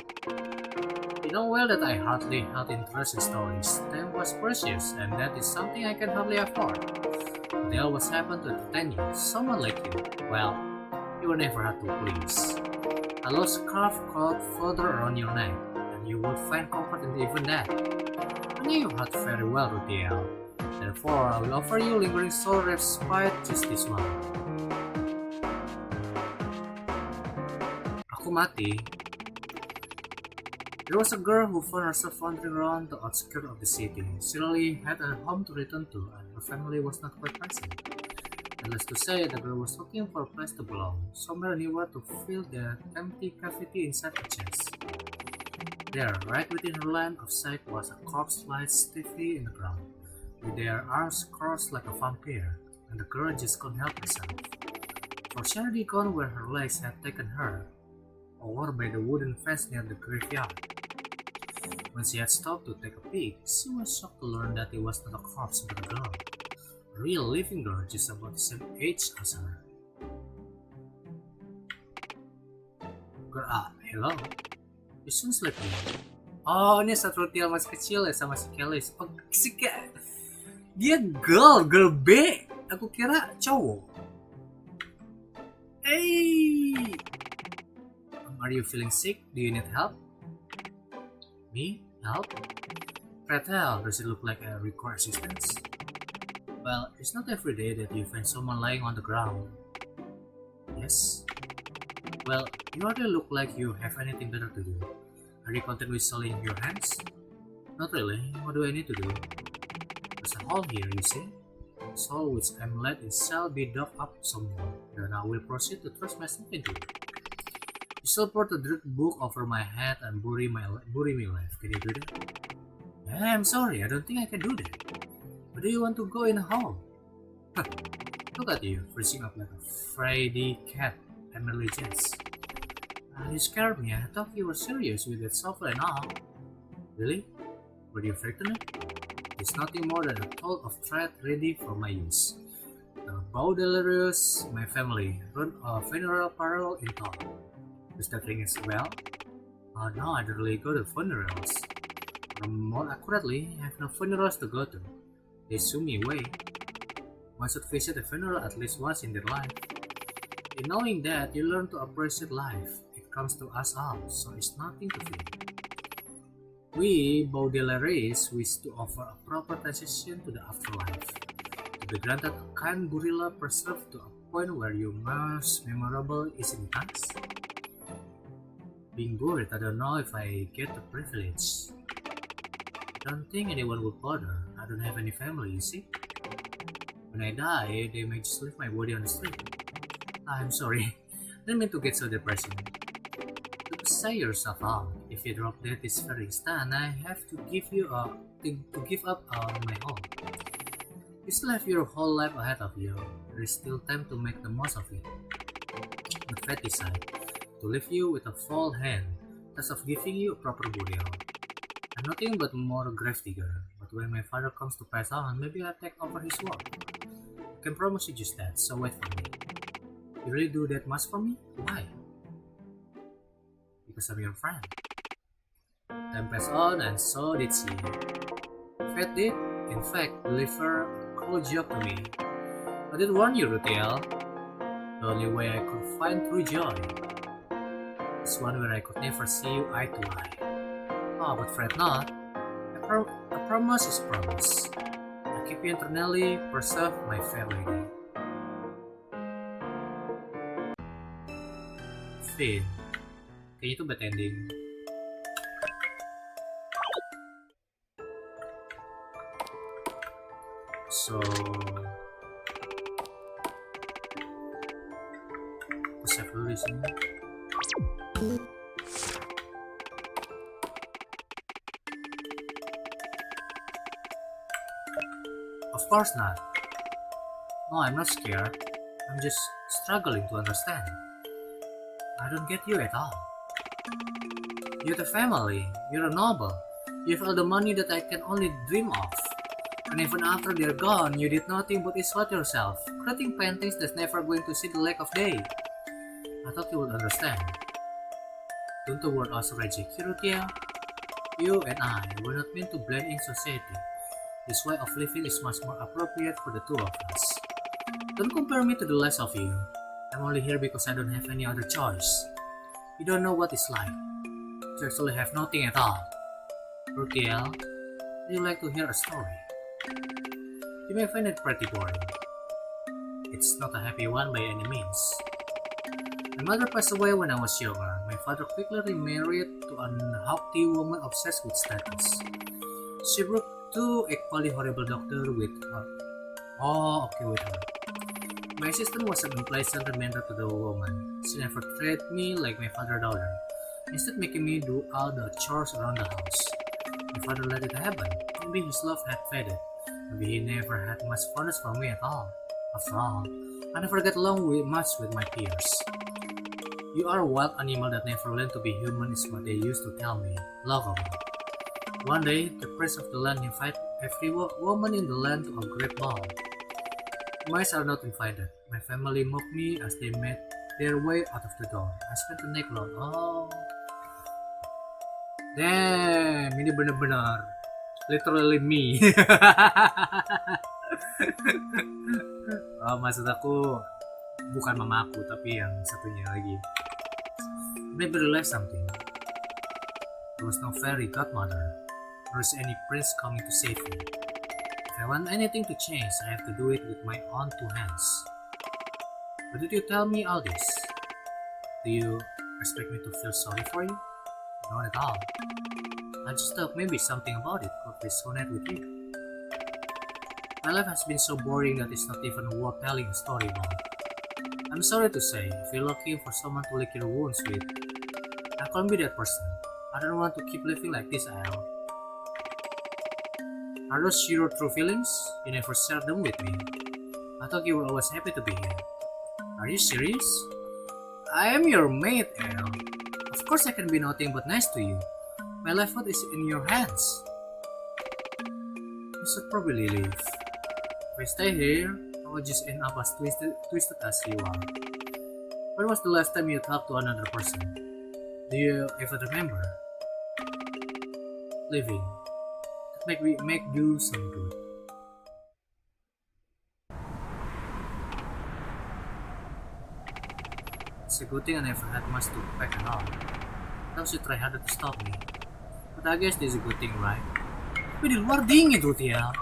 You know well that I hardly held interest in stories. Time was precious, and that is something I can hardly afford. But they always happen to entertain you. Someone like you. Well, you were never hard to please. A lost scarf caught further around your neck, and you would find comfort in even that. I knew your heart very well, Rutiel. Therefore, I will offer you lingering soul respite just this one. Aku mati. There was a girl who found herself wandering around the outskirts of the city. She really had a home to return to, and her family was not quite present. Needless to say, the girl was looking for a place to belong, somewhere near to fill the empty cavity inside her chest. There, right within her line of sight, was a corpse lying stiffly in the ground, with their arms crossed like a vampire, and the girl just couldn't help herself. For she had gone where her legs had taken her, over by the wooden fence near the graveyard. When she had stopped to take a peek, she was shocked to learn that it was not a corpse but a girl. A real living girl just about the same age as her. Girl, hello? You soon slept in. Oh, ini saat Rutiel masih kecil ya sama si Kelis. Oh, dia girl B. Aku kira cowok. Hey! Are you feeling sick? Do you need help? Me? Help? Fred, hell, does it look like I require assistance? Well, it's not every day that you find someone lying on the ground. Yes? Well, you hardly look like you have anything better to do. Are you content with selling your hands? Not really. What do I need to do? There's a hole here, you see? This hole which I'm let it shall be dug up somewhere. Then I will proceed to thrust myself into it. You still pour the dirt book over my head and bury me alive. Can you do that? I'm sorry, I don't think I can do that. But do you want to go in a hole? Look at you, freezing up like a Freddy cat, Emily Jess. You scared me. I thought you were serious with that software and all. Really? Were you frightened? It's nothing more than a toll of thread ready for my use. The Baudelaires, my family, run a funeral parlor in town. Does that ring as well? No, I don't really go to funerals. Or more accurately, I have no funerals to go to. They shoo me away. One should visit a funeral at least once in their life. In knowing that, you learn to appreciate life. It comes to us all, so it's nothing to fear. We, Baudelaires, wish to offer a proper transition to the afterlife. To be granted a kind burial preserved to a point where your most memorable is in thanks. Being buried, I don't know if I get the privilege. I don't think anyone would bother. I don't have any family, you see. When I die, they may just leave my body on the street. I'm sorry, didn't mean to get so depressing. To say yourself out, if you drop dead this very instant, I have to give up on my home. You still have your whole life ahead of you. There is still time to make the most of it. But fate decide to leave you with a full hand, thus of giving you a proper burial. I'm nothing but more grave digger, but when my father comes to pass on, maybe I'll take over his work. I can promise you just that, so wait for me. You really do that much for me? Why? Because I'm your friend. Time passed on, and so did she. Fate did, in fact, deliver a cruel joke to me. I did warn you, Rutiel. The only way I could find true joy is one where I could never see you eye to eye. Oh, but fret not. A promise is a promise. I keep you eternally preserve my fair lady. Finn. Kayaknya itu bad ending. So aku save dulu di sini. Of course not. No, I'm not scared. I'm just struggling to understand. I don't get you at all. You're a family. You're a noble. You have all the money that I can only dream of. And even after they're gone, you did nothing but exploit yourself, creating paintings that's never going to see the light of day. I thought you would understand. Don't word us, Reggie Kirutia. You and I were not meant to blend in society. This way of living is much more appropriate for the two of us. Don't compare me to the rest of you. I'm only here because I don't have any other choice. You don't know what it's like to actually have nothing at all. Rutiel, would you like to hear a story? You may find it pretty boring. It's not a happy one by any means. My mother passed away when I was younger. My father quickly remarried to an haughty woman obsessed with status. She brought two equally horrible doctors with her. With her. My assistant was an unpleasant reminder to the woman. She never treated me like my father-daughter, instead making me do all the chores around the house. My father let it happen. Maybe his love had faded. Maybe he never had much fondness for me at all. After all, I never get along much with my peers. You are a wild animal that never learned to be human is what they used to tell me. Lovable. One day, the prince of the land invited every woman in the land to a great ball. Mice are not invited. My family mocked me as they made their way out of the door. I spent the night alone. Oh. Damn, ini bener-bener literally me. Maksud aku bukan mama aku, tapi yang satunya lagi. Maybe realize something. There was no fairy godmother, nor is any prince coming to save me. If I want anything to change, I have to do it with my own two hands. Why did you tell me all this? Do you expect me to feel sorry for you? Not at all. I just thought maybe something about it could resonate with you. My life has been so boring that it's not even worth telling a story about. I'm sorry to say, if you're looking for someone to lick your wounds with, I can't be that person. I don't want to keep living like this, Al. Are those your true feelings? You never shared them with me. I thought you were always happy to be here. Are you serious? I am your mate, Al. Of course I can be nothing but nice to you. My life is in your hands. You should probably leave. If I stay here, I will just end up as twisted as you are. When was the last time you talked to another person? Do you ever remember? Living. That make you some good. It's a good thing I never had much to pack at all. Those you try harder to stop me. But I guess this is a good thing, right? Tapi di luar dingin tuh, Tia.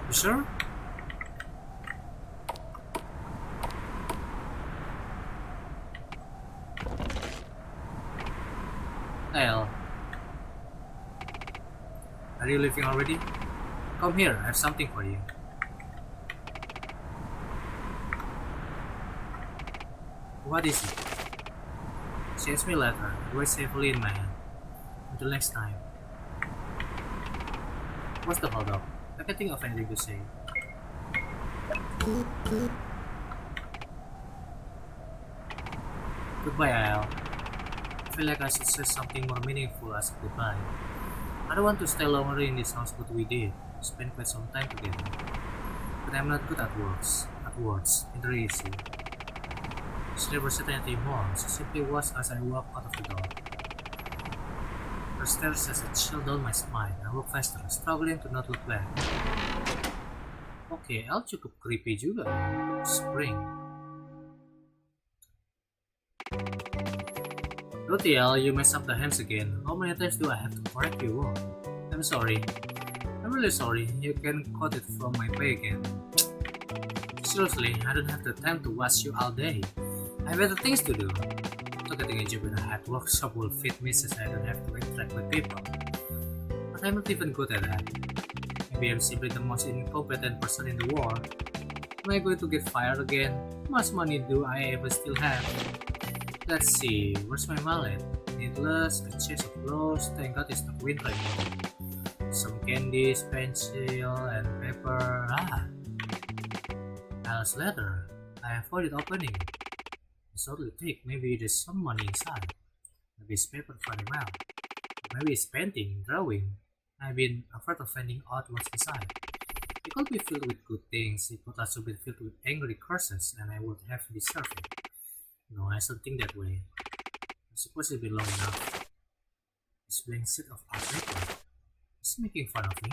You sure? Al. Are you leaving already? Come here, I have something for you. What is it? Send me a letter. Write safely in my hand. Until next time. What's the hold up? I can't think of anything to say. Goodbye, Al. I feel like I should say something more meaningful as a goodbye. I don't want to stay longer in this house, but we did spend quite some time together. But I'm not good at words. It's very easy. She never said anything more. She simply watched as I walked out of the door. Her stare as a chill down my spine. I walked faster, struggling to not look back. Oke, Al cukup creepy juga. Spring. Rutiel, you messed up the hands again. How many times do I have to correct you? Wrong? I'm sorry. I'm really sorry. You can cut it from my pay again. Seriously, I don't have the time to watch you all day. I have better things to do. So getting a job in a hat workshop will fit me since I don't have to interact with people. But I'm not even good at that. Maybe I'm simply the most incompetent person in the world. Am I going to get fired again? How much money do I ever still have? Let's see, where's my wallet? needless, a chest of clothes, thank God it's not winter anymore. Some candies, pencil, and paper. Alice letter. I avoided opening. It's totally thick. Maybe there's some money inside. Maybe it's paper for the mail. Maybe it's painting, drawing. I've been afraid of finding out what's inside. It could be filled with good things. It could also be filled with angry curses, and I would have deserved it. No, I don't think that way. I suppose it's been long enough. This blank sheet of art paper. Is he making fun of me?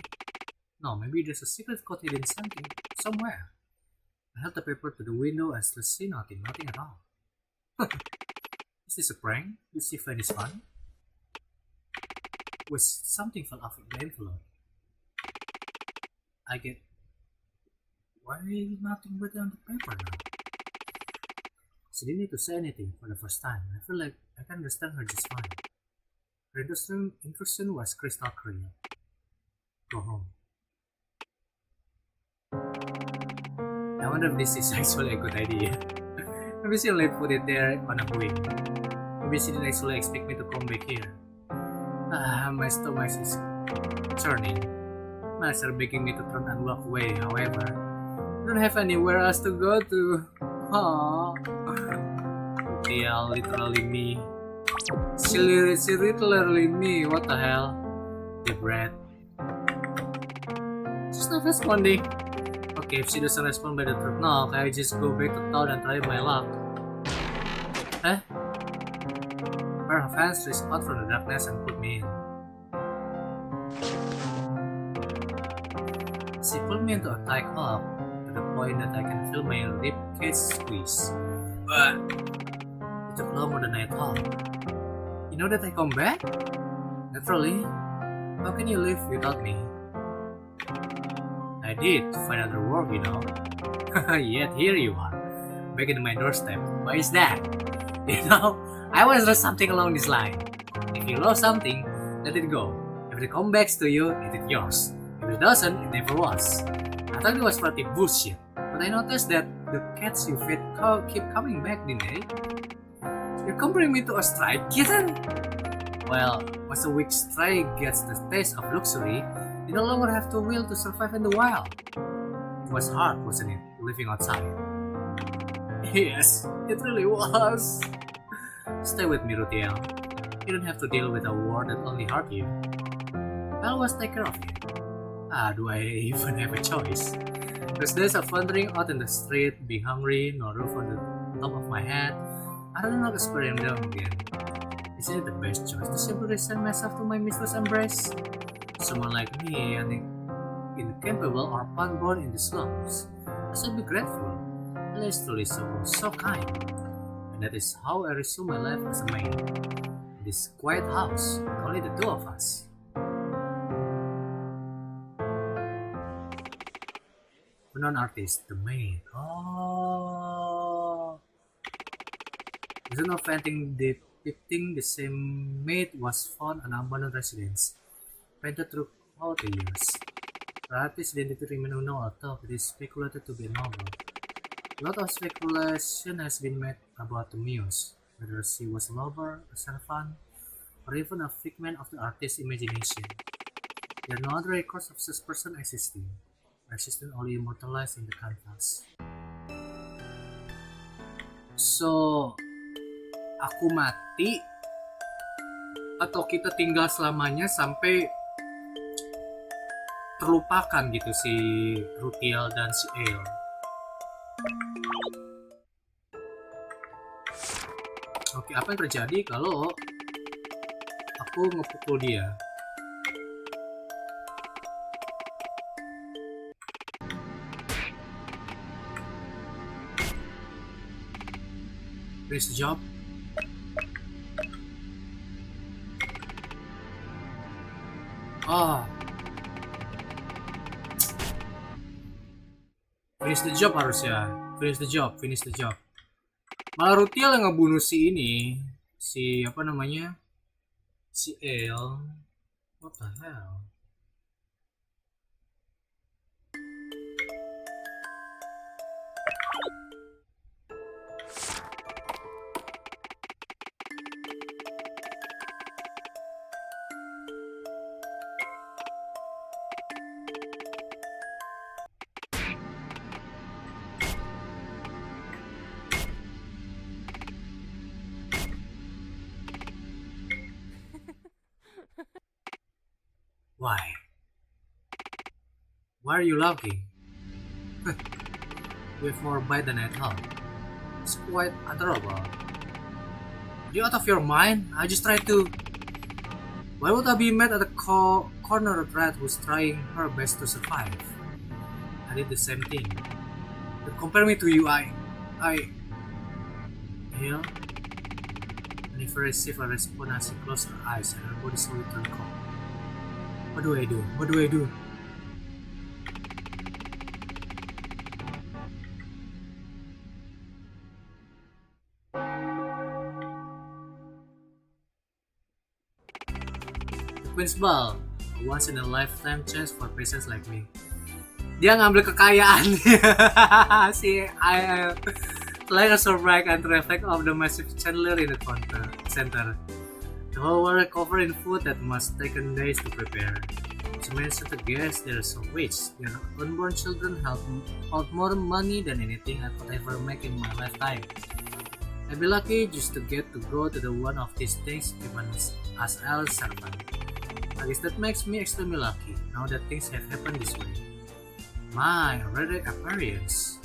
No, maybe there's a secret code hidden somewhere. I held the paper to the window and still see nothing at all. Is this a prank? Did she find this fun? Was something fell off the envelope? I get... Why nothing written on the paper now? She didn't need to say anything for the first time. I feel like I can understand her just fine. Her intrusion was crystal clear. Go home. I wonder if this is actually a good idea. Maybe she only put it there on a whim. Maybe she didn't actually expect me to come back here. My stomach is churning. My eyes are begging me to turn and walk away, however. I don't have anywhere else to go to. Yeah, literally me. She literally me, what the hell? Deep breath. She's not responding. Okay, if she doesn't respond by the third knock, I just go back to town and try my luck. Her hands reached out from the darkness and put me in. She pulled me into a tight club to the point that I can feel my rib cage squeeze. But it took longer than I thought. You know that I come back? Naturally. How can you live without me? I did to find other work, you know. Yet here you are, back in my doorstep. Why is that? You know, I once read something along this line. If you love something, let it go. If it comes back to you, it is yours. If it doesn't, it never was. I thought it was pretty bullshit, but I noticed that the cats you feed keep coming back, didn't they? You're comparing me to a stray kitten? Well, once a weak stray gets the taste of luxury, you no longer have to will to survive in the wild. It was hard, wasn't it, living outside? Yes, it really was. Stay with me, Rutiel. You don't have to deal with a war that only hurt you. I'll always take care of you. Do I even have a choice? Those days of wandering out in the street, being hungry, no roof on the top of my head, I don't know how to spare them again. Isn't it the best choice to simply resign myself to my mistress' embrace? Someone like me, an incapable orphan born in the slums, I should be grateful. At least truly so kind. And that is how I resume my life as a maid. In this quiet house, with only the two of us. Unknown artist, the maid. Oh. There's no painting depicting the same maid was found on abandoned residence. Painted throughout the years. The artist's identity remains unknown, although it is speculated to be a novel. A lot of speculation has been made about the muse, whether she was a lover, a servant, or even a figment of the artist's imagination. There are no other records of such person existing only immortalized in the canvas. So, aku mati atau kita tinggal selamanya sampai terlupakan gitu si Rutiel dan si El. Oke, apa yang terjadi kalau aku ngepukul dia? Finish the job. Finish the job harusnya. Finish the job. Malah Rutiel yang ngebunuh si ini. Si apa namanya? Si El. What the hell? Why? Why are you laughing? You have more bite than I thought. It's quite adorable. Are you out of your mind? I just tried to... Why would I be mad at a corner rat who's trying her best to survive? I did the same thing. But compare me to you, You know? And if I receive a response as she closed her eyes and her body slowly turned cold. What do I do? What do I do? The Queen's Ball, a once in a lifetime chance for patients like me. Dia ngambil kekayaan si I like a surprise and reflect of the massive chandelier in the center. The whole world covered in food that must taken days to prepare. She mentioned to guests they are so rich, their unborn children hold more money than anything I could ever make in my lifetime. I'd be lucky just to get to go to the one of these things even as Alice's servant. I guess that makes me extremely lucky now that things have happened this way. My rare appearance.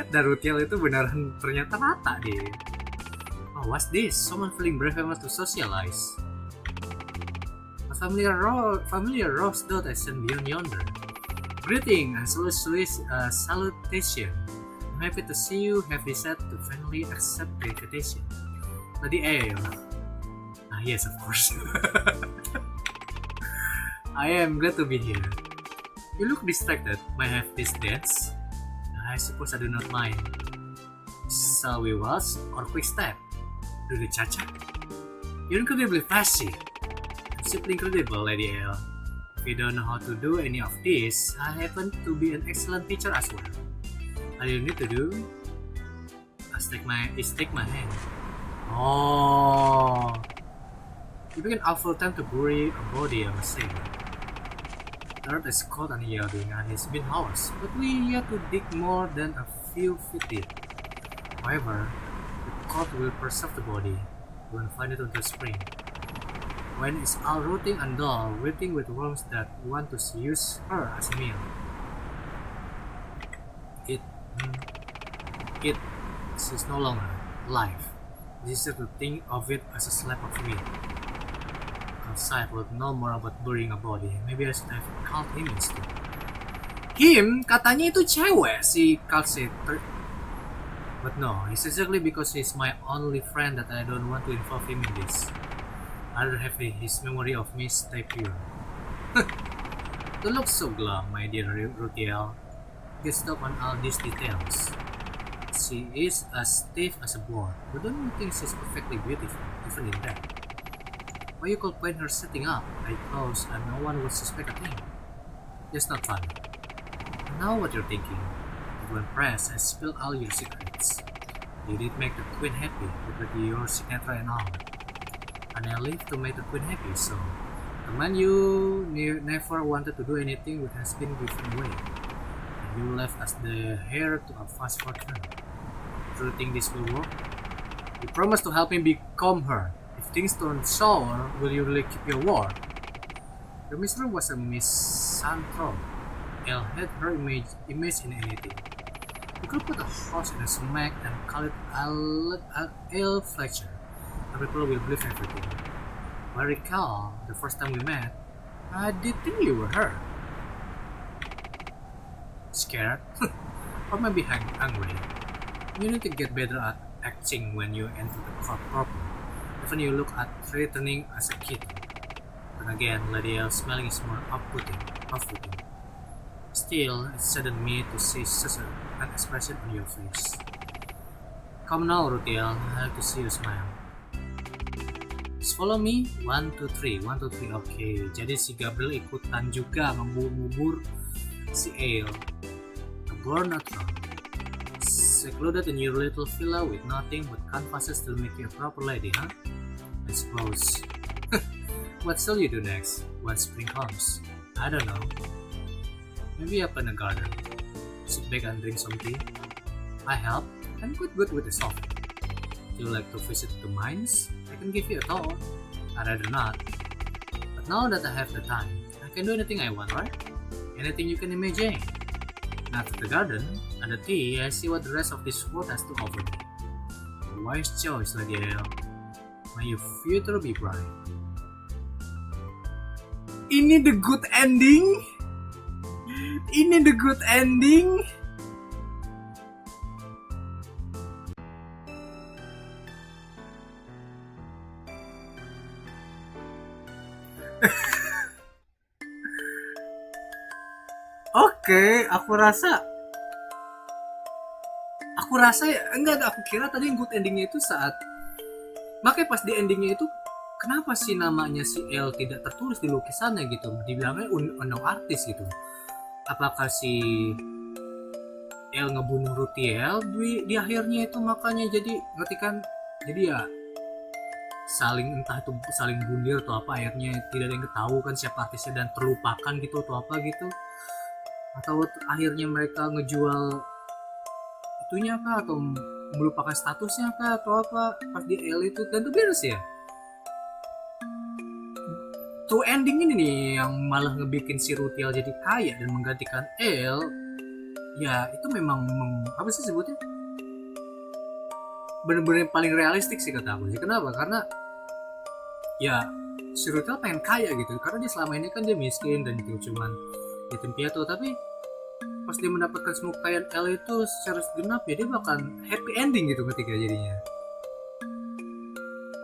Dan Rutiel itu beneran ternyata rata deh. Oh, what's this? Someone feeling brave enough to socialize. A familiar rose dot I sent beyond yonder. Greeting and salutation. I'm happy to see you have decided to finally accept the invitation. Lady Ale. Yes, of course. I am glad to be here. You look distracted. May I have this dance? I suppose I do not mind. Shall we waltz or quick step? Do the cha-cha? You're incredibly flashy. Simply incredible, Lady L. If you don't know how to do any of this, I happen to be an excellent teacher as well. All you need to do is take my hand. Oh, you begin awful time to bury a body, I must say. The earth is cold and yielding, and it's been hours, but we yet to dig more than a few feet deep. However, the cold will preserve the body. We will find it until spring, when it's all rotting and dull, waiting with worms that want to use her as a meal. She's no longer alive. This is to think of it as a slap of meat. Outside would know more about burying a body. Maybe I should have called him instead. Him? Katanya itu cewek, si Kalsit. But no, it's exactly because he's my only friend that I don't want to involve him in this. I'd rather have his memory of me stay pure. Don't look so glum, my dear Rutiel. Get stuck on all these details. She is as stiff as a board, but don't you think she's perfectly beautiful, even in that? Why you could find her sitting up, eye closed, and no one would suspect a thing? That's not fun. I know what you're thinking. But when pressed, I spill all your secrets. You did make the Queen happy, with your signature and all. And I live to make the Queen happy, so the man you never wanted to do anything with has been given away. And you left as the heir to a vast fortune. Do you think this will work? You promised to help me become her. If things turn sour, will you really keep your word? The mistress was a misanthrope. Elle had her image in anything. You could put a horse in a smack and call it Ale Fletcher, and people will believe everything. I recall the first time we met, I did think you were her. Scared? Or maybe angry. You need to get better at acting when you enter the court proper. Even you look at threatening as a kid. Then again, Lady L smelling is more off-putting. Still, it saddened me to see such an expression on your face. Come now, Rutiel, I like to see you smile. Just follow me. 1, 2, 3. 1, 2, 3. Okay. Jadi si Gabriel ikutan juga ngubur si Ale. A born natural. Secluded in your little villa with nothing but canvases to make you a proper lady, huh? I suppose. What shall you do next when spring comes? I don't know. Maybe up in the garden. Sit back and drink some tea. I help. I'm quite good with the soft. Do you like to visit the mines? I can give you a tour. I'd rather not. But now that I have the time, I can do anything I want, right? Anything you can imagine. After the garden and the tea, I see what the rest of this world has to offer me. A wise choice, Lady Ale. May your future be bright. Ini the good ending? Ini the good ending? Oke, aku rasa enggak, aku kira tadi good endingnya itu saat makanya pas di endingnya itu kenapa sih namanya si L tidak tertulis di lukisannya gitu, dibilangnya unknown artist gitu. Apakah si L ngebunuh Rutiel di akhirnya itu, makanya jadi ngerti kan, jadi ya saling entah itu saling bundir atau apa, akhirnya tidak ada yang ketahui kan siapa artisnya dan terlupakan gitu atau apa gitu, atau akhirnya mereka ngejual itunya kah atau melupakan statusnya kah atau apa pas di L itu, dan itu beres ya. Tuh ending ini nih yang malah ngebikin si Rutiel jadi kaya dan menggantikan L. Ya itu memang apa sih sebutnya, bener-bener paling realistik sih kata aku sih. Kenapa? Karena ya si Rutiel pengen kaya gitu, karena dia selama ini kan dia miskin dan itu cuman yatim piatu, tapi pas dia mendapatkan semua kekayaan L itu secara segenap ya dia bakal happy ending gitu ketika jadinya.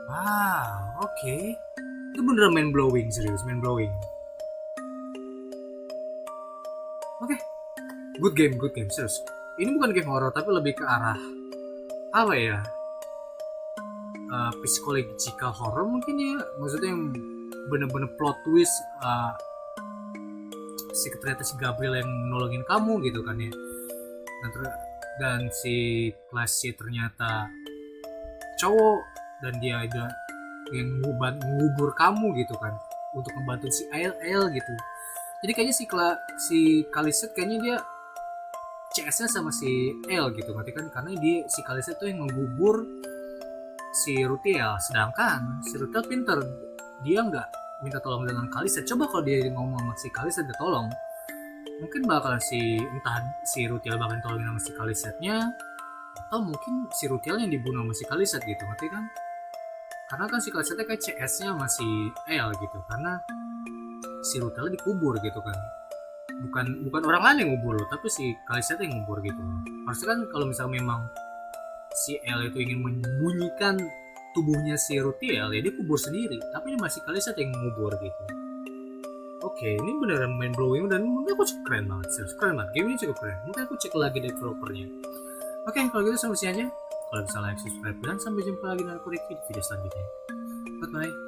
Wow, oke. Itu beneran mind blowing, serius mind blowing. Oke. Good game, serius. Ini bukan game horror tapi lebih ke arah apa ya? Psychological horror mungkin ya. Maksudnya yang bener-bener plot twist, ternyata si Gabriel yang nolongin kamu gitu kan ya, dan si Classy ternyata cowok dan dia ada yang ngubur kamu gitu kan untuk membantu si AL gitu. Jadi kayaknya si Khaleesi kayaknya dia CS-nya sama si L gitu, berarti kan, karena dia si Khaleesi tuh yang mengubur si Rutiel, sedangkan si Rutiel pinter, dia nggak minta tolong dengan Khaleesi. Coba kalau dia ngomong sama si Khaleesi dia tolong, mungkin bakalan entah si Rutiel bakal tolongin sama si Khaleesi-nya, atau mungkin si Rutiel yang dibunuh sama si Khaleesi gitu, ngerti kan? Karena kan si Khaleesi kayak CS-nya masih L gitu, karena si Rutiel dikubur gitu kan. Bukan orang lain yang ngubur, tapi si Khaleesi yang ngubur gitu. Harusnya kan kalau misalnya memang si L itu ingin menyembunyikan tubuhnya si Rutiel ya dia kubur sendiri, tapi ini masih Khaleesi yang ngubur gitu. Oke, ini beneran mind blowing dan menurut aku cukup keren banget, serius keren banget, game ini cukup keren. Mungkin aku cek lagi developernya. Oke, kalau gitu sampai sini aja. Kalau bisa like, subscribe, dan sampai jumpa lagi dengan aku Ricky di video selanjutnya. Bye bye.